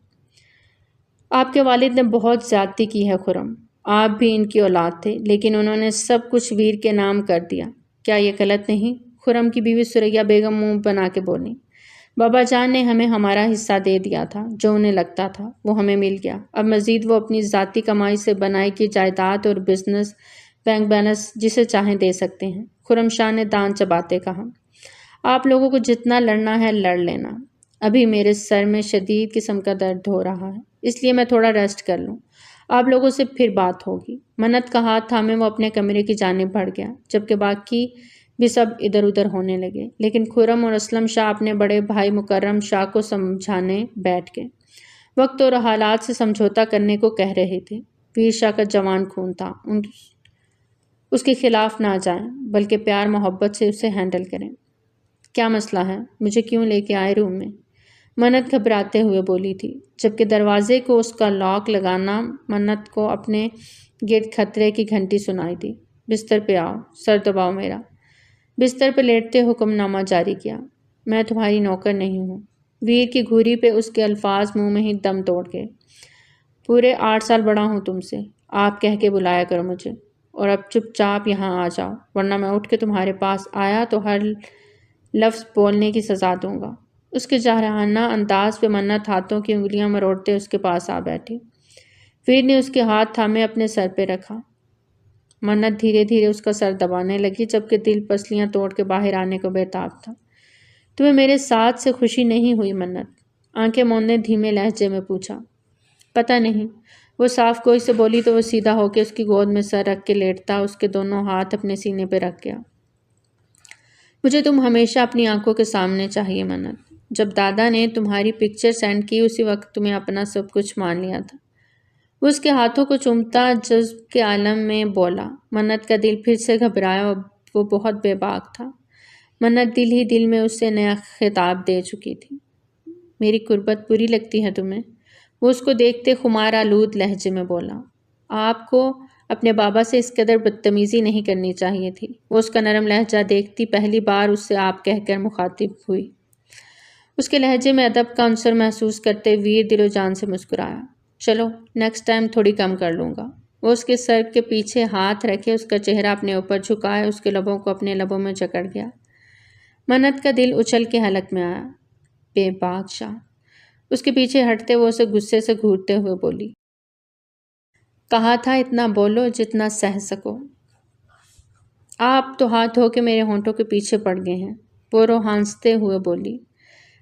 آپ کے والد نے بہت زیادتی کی ہے خرم، آپ بھی ان کی اولاد تھے، لیکن انہوں نے سب کچھ ویر کے نام کر دیا، کیا یہ غلط نہیں؟ خرم کی بیوی سریا بیگم منہ بنا کے بولی۔ بابا جان نے ہمیں ہمارا حصہ دے دیا تھا، جو انہیں لگتا تھا وہ ہمیں مل گیا، اب مزید وہ اپنی ذاتی کمائی سے بنائی کی جائیداد اور بزنس، بینک بیلنس جسے چاہیں دے سکتے ہیں۔ خرم شاہ نے دان چباتے کہا۔ آپ لوگوں کو جتنا لڑنا ہے لڑ لینا، ابھی میرے سر میں شدید قسم کا درد ہو رہا ہے، اس لیے میں تھوڑا ریسٹ کر لوں، آپ لوگوں سے پھر بات ہوگی۔ منت کا ہاتھ تھامے وہ اپنے کمرے کی جانب بڑھ گیا، جبکہ باقی بھی سب ادھر ادھر ہونے لگے، لیکن خرم اور اسلم شاہ اپنے بڑے بھائی مکرم شاہ کو سمجھانے بیٹھ گئے۔ وقت اور حالات سے سمجھوتا کرنے کو کہہ رہے تھے۔ ویر شاہ کا جوان خون تھا، اس کے خلاف نہ جائیں، بلکہ پیار محبت سے اسے ہینڈل کریں۔ کیا مسئلہ ہے؟ مجھے کیوں لے کے آئے روم میں؟ منت گھبراتے ہوئے بولی تھی، جبکہ دروازے کو اس کا لاک لگانا منت کو اپنے گرد خطرے کی گھنٹی سنائی دی۔ بستر پہ آؤ، سر دباؤ میرا۔ بستر پہ لیٹتے حکم نامہ جاری کیا۔ میں تمہاری نوکر نہیں ہوں۔ ویر کی گھوری پہ اس کے الفاظ منہ میں ہی دم توڑ گئے۔ پورے 8 سال بڑا ہوں تم سے، آپ کہہ کے بلایا کرو مجھے، اور اب چپ چاپ یہاں آ جاؤ، ورنہ میں اٹھ کے تمہارے پاس آیا تو ہر لفظ بولنے کی سزا دوں گا۔ اس کے جارحانہ انداز پہ منت ہاتھوں کی انگلیاں مروڑتے اس کے پاس آ بیٹھی۔ ویر نے اس کے ہاتھ تھامے اپنے سر پہ رکھا۔ منت دھیرے دھیرے اس کا سر دبانے لگی، جبکہ دل پسلیاں توڑ کے باہر آنے کو بےتاب تھا۔ تمہیں میرے ساتھ سے خوشی نہیں ہوئی منت؟ آنکھیں موندے دھیمے لہجے میں پوچھا۔ پتہ نہیں، وہ صاف گوئی سے بولی تو وہ سیدھا ہو کے اس کی گود میں سر رکھ کے لیٹتا، اس کے دونوں ہاتھ اپنے سینے پہ رکھ گیا۔ مجھے تم ہمیشہ اپنی آنکھوں کے سامنے چاہیے منت۔ جب دادا نے تمہاری پکچر سینڈ کی اسی وقت تمہیں اپنا سب کچھ مان لیا تھا۔ وہ اس کے ہاتھوں کو چومتا جذب کے عالم میں بولا۔ منت کا دل پھر سے گھبرایا اور وہ بہت بے باک تھا۔ منت دل ہی دل میں اسے نیا خطاب دے چکی تھی۔ میری قربت بری لگتی ہے تمہیں؟ وہ اس کو دیکھتے خمار آلود لہجے میں بولا۔ آپ کو اپنے بابا سے اس قدر بدتمیزی نہیں کرنی چاہیے تھی۔ وہ اس کا نرم لہجہ دیکھتی پہلی بار اس سے آپ کہہ کر مخاطب ہوئی۔ اس کے لہجے میں ادب کا عنصر محسوس کرتے ویر دل و جان سے مسکرایا۔ چلو نیکسٹ ٹائم تھوڑی کم کر لوں گا۔ وہ اس کے سر کے پیچھے ہاتھ رکھے اس کا چہرہ اپنے اوپر جھکائے اس کے لبوں کو اپنے لبوں میں جکڑ گیا۔ منت کا دل اچھل کے حلق میں آیا۔ بے باک شاہ۔ اس کے پیچھے ہٹتے وہ اسے غصے سے گھورتے ہوئے بولی۔ کہا تھا اتنا بولو جتنا سہ سکو۔ آپ تو ہاتھ دھو کے میرے ہونٹوں کے پیچھے پڑ گئے ہیں، وہ ہانستے ہوئے بولی۔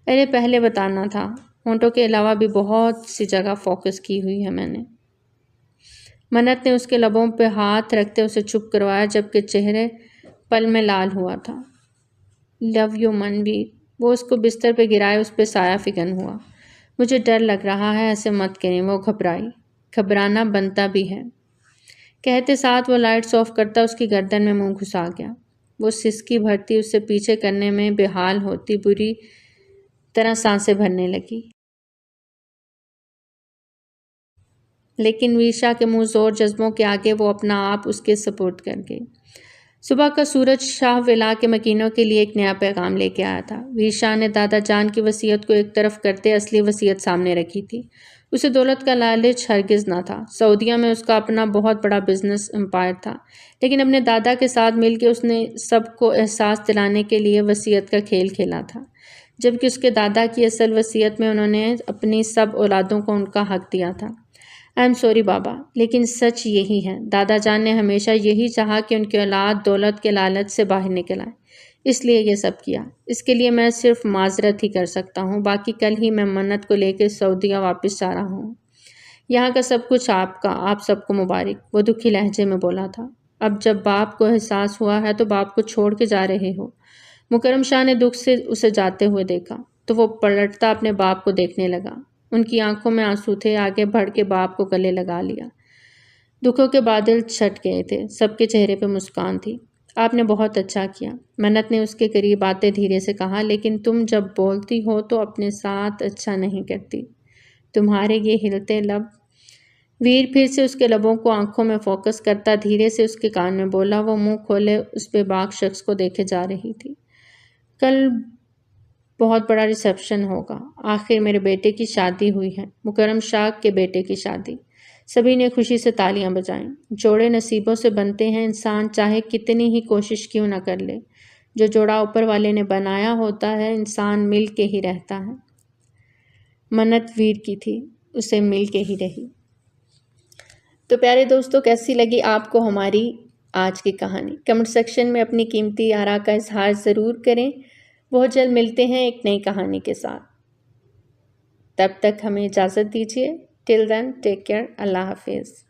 ارے پہلے بتانا تھا، ہونٹوں کے علاوہ بھی بہت سی جگہ فوکس کی ہوئی ہے میں نے۔ منت نے اس کے لبوں پہ ہاتھ رکھتے اسے چپ کروایا، جبکہ چہرے پل میں لال ہوا تھا۔ لو یو منویر۔ وہ اس کو بستر پہ گرائے اس پہ سایہ فکن ہوا۔ مجھے ڈر لگ رہا ہے، ایسے مت کریں۔ وہ گھبرائی۔ گھبرانا بنتا بھی ہے۔ کہتے ساتھ وہ لائٹس آف کرتا اس کی گردن میں منہ گھسا گیا۔ وہ سسکی بھرتی اسے پیچھے کرنے میں بحال ہوتی بری طرح سانسیں بھرنے لگی، لیکن ویشا کے منہ زور جذبوں کے آگے وہ اپنا آپ اس کے سپرد کر گئی۔ صبح کا سورج شاہ ولا کے مکینوں کے لیے ایک نیا پیغام لے کے آیا تھا۔ ویشا نے دادا جان کی وصیت کو ایک طرف کرتے اصلی وصیت سامنے رکھی تھی۔ اسے دولت کا لالچ ہرگز نہ تھا۔ سعودیہ میں اس کا اپنا بہت بڑا بزنس امپائر تھا، لیکن اپنے دادا کے ساتھ مل کے اس نے سب کو احساس دلانے کے لیے وصیت کا کھیل کھیلا تھا، جبکہ اس کے دادا کی اصل وصیت میں انہوں نے اپنی سب اولادوں کو ان کا حق دیا تھا۔ آئی ایم سوری بابا، لیکن سچ یہی ہے۔ دادا جان نے ہمیشہ یہی چاہا کہ ان کی اولاد دولت کے لالچ سے باہر نکل آئے، اس لیے یہ سب کیا۔ اس کے لیے میں صرف معذرت ہی کر سکتا ہوں، باقی کل ہی میں منت کو لے کے سعودیہ واپس جا رہا ہوں۔ یہاں کا سب کچھ آپ کا، آپ سب کو مبارک، وہ دکھی لہجے میں بولا تھا۔ اب جب باپ کو احساس ہوا ہے تو باپ کو چھوڑ کے جا رہے ہو۔ مکرم شاہ نے دکھ سے اسے جاتے ہوئے دیکھا تو وہ پلٹتا اپنے باپ کو دیکھنے لگا۔ ان کی آنکھوں میں آنسو تھے، آگے بڑھ کے باپ کو گلے لگا لیا۔ دکھوں کے بادل چھٹ گئے تھے، سب کے چہرے پہ مسکان تھی۔ آپ نے بہت اچھا کیا، منت نے اس کے قریب آتے دھیرے سے کہا، لیکن تم جب بولتی ہو تو اپنے ساتھ اچھا نہیں کرتی۔ تمہارے یہ ہلتے لب۔ ویر پھر سے اس کے لبوں کو آنکھوں میں فوکس کرتا دھیرے سے اس کے کان میں بولا۔ وہ منہ کھولے اس بے باک شخص کو دیکھے جا رہی تھی۔ کل بہت بڑا ریسیپشن ہوگا، آخر میرے بیٹے کی شادی ہوئی ہے، مکرم شاہ کے بیٹے کی شادی۔ سبھی نے خوشی سے تالیاں بجائیں۔ جوڑے نصیبوں سے بنتے ہیں، انسان چاہے کتنی ہی کوشش کیوں نہ کر لے، جو جوڑا اوپر والے نے بنایا ہوتا ہے انسان مل کے ہی رہتا ہے۔ منت ویر کی تھی، اسے مل کے ہی رہی۔ تو پیارے دوستوں، کیسی لگی آپ کو ہماری آج کی کہانی؟ کمنٹ سیکشن میں اپنی قیمتی آراء کا اظہار ضرور کریں۔ بہت جلد ملتے ہیں ایک نئی کہانی کے ساتھ، تب تک ہمیں اجازت دیجیے۔ ٹل دین ٹیک کیئر، اللہ حافظ۔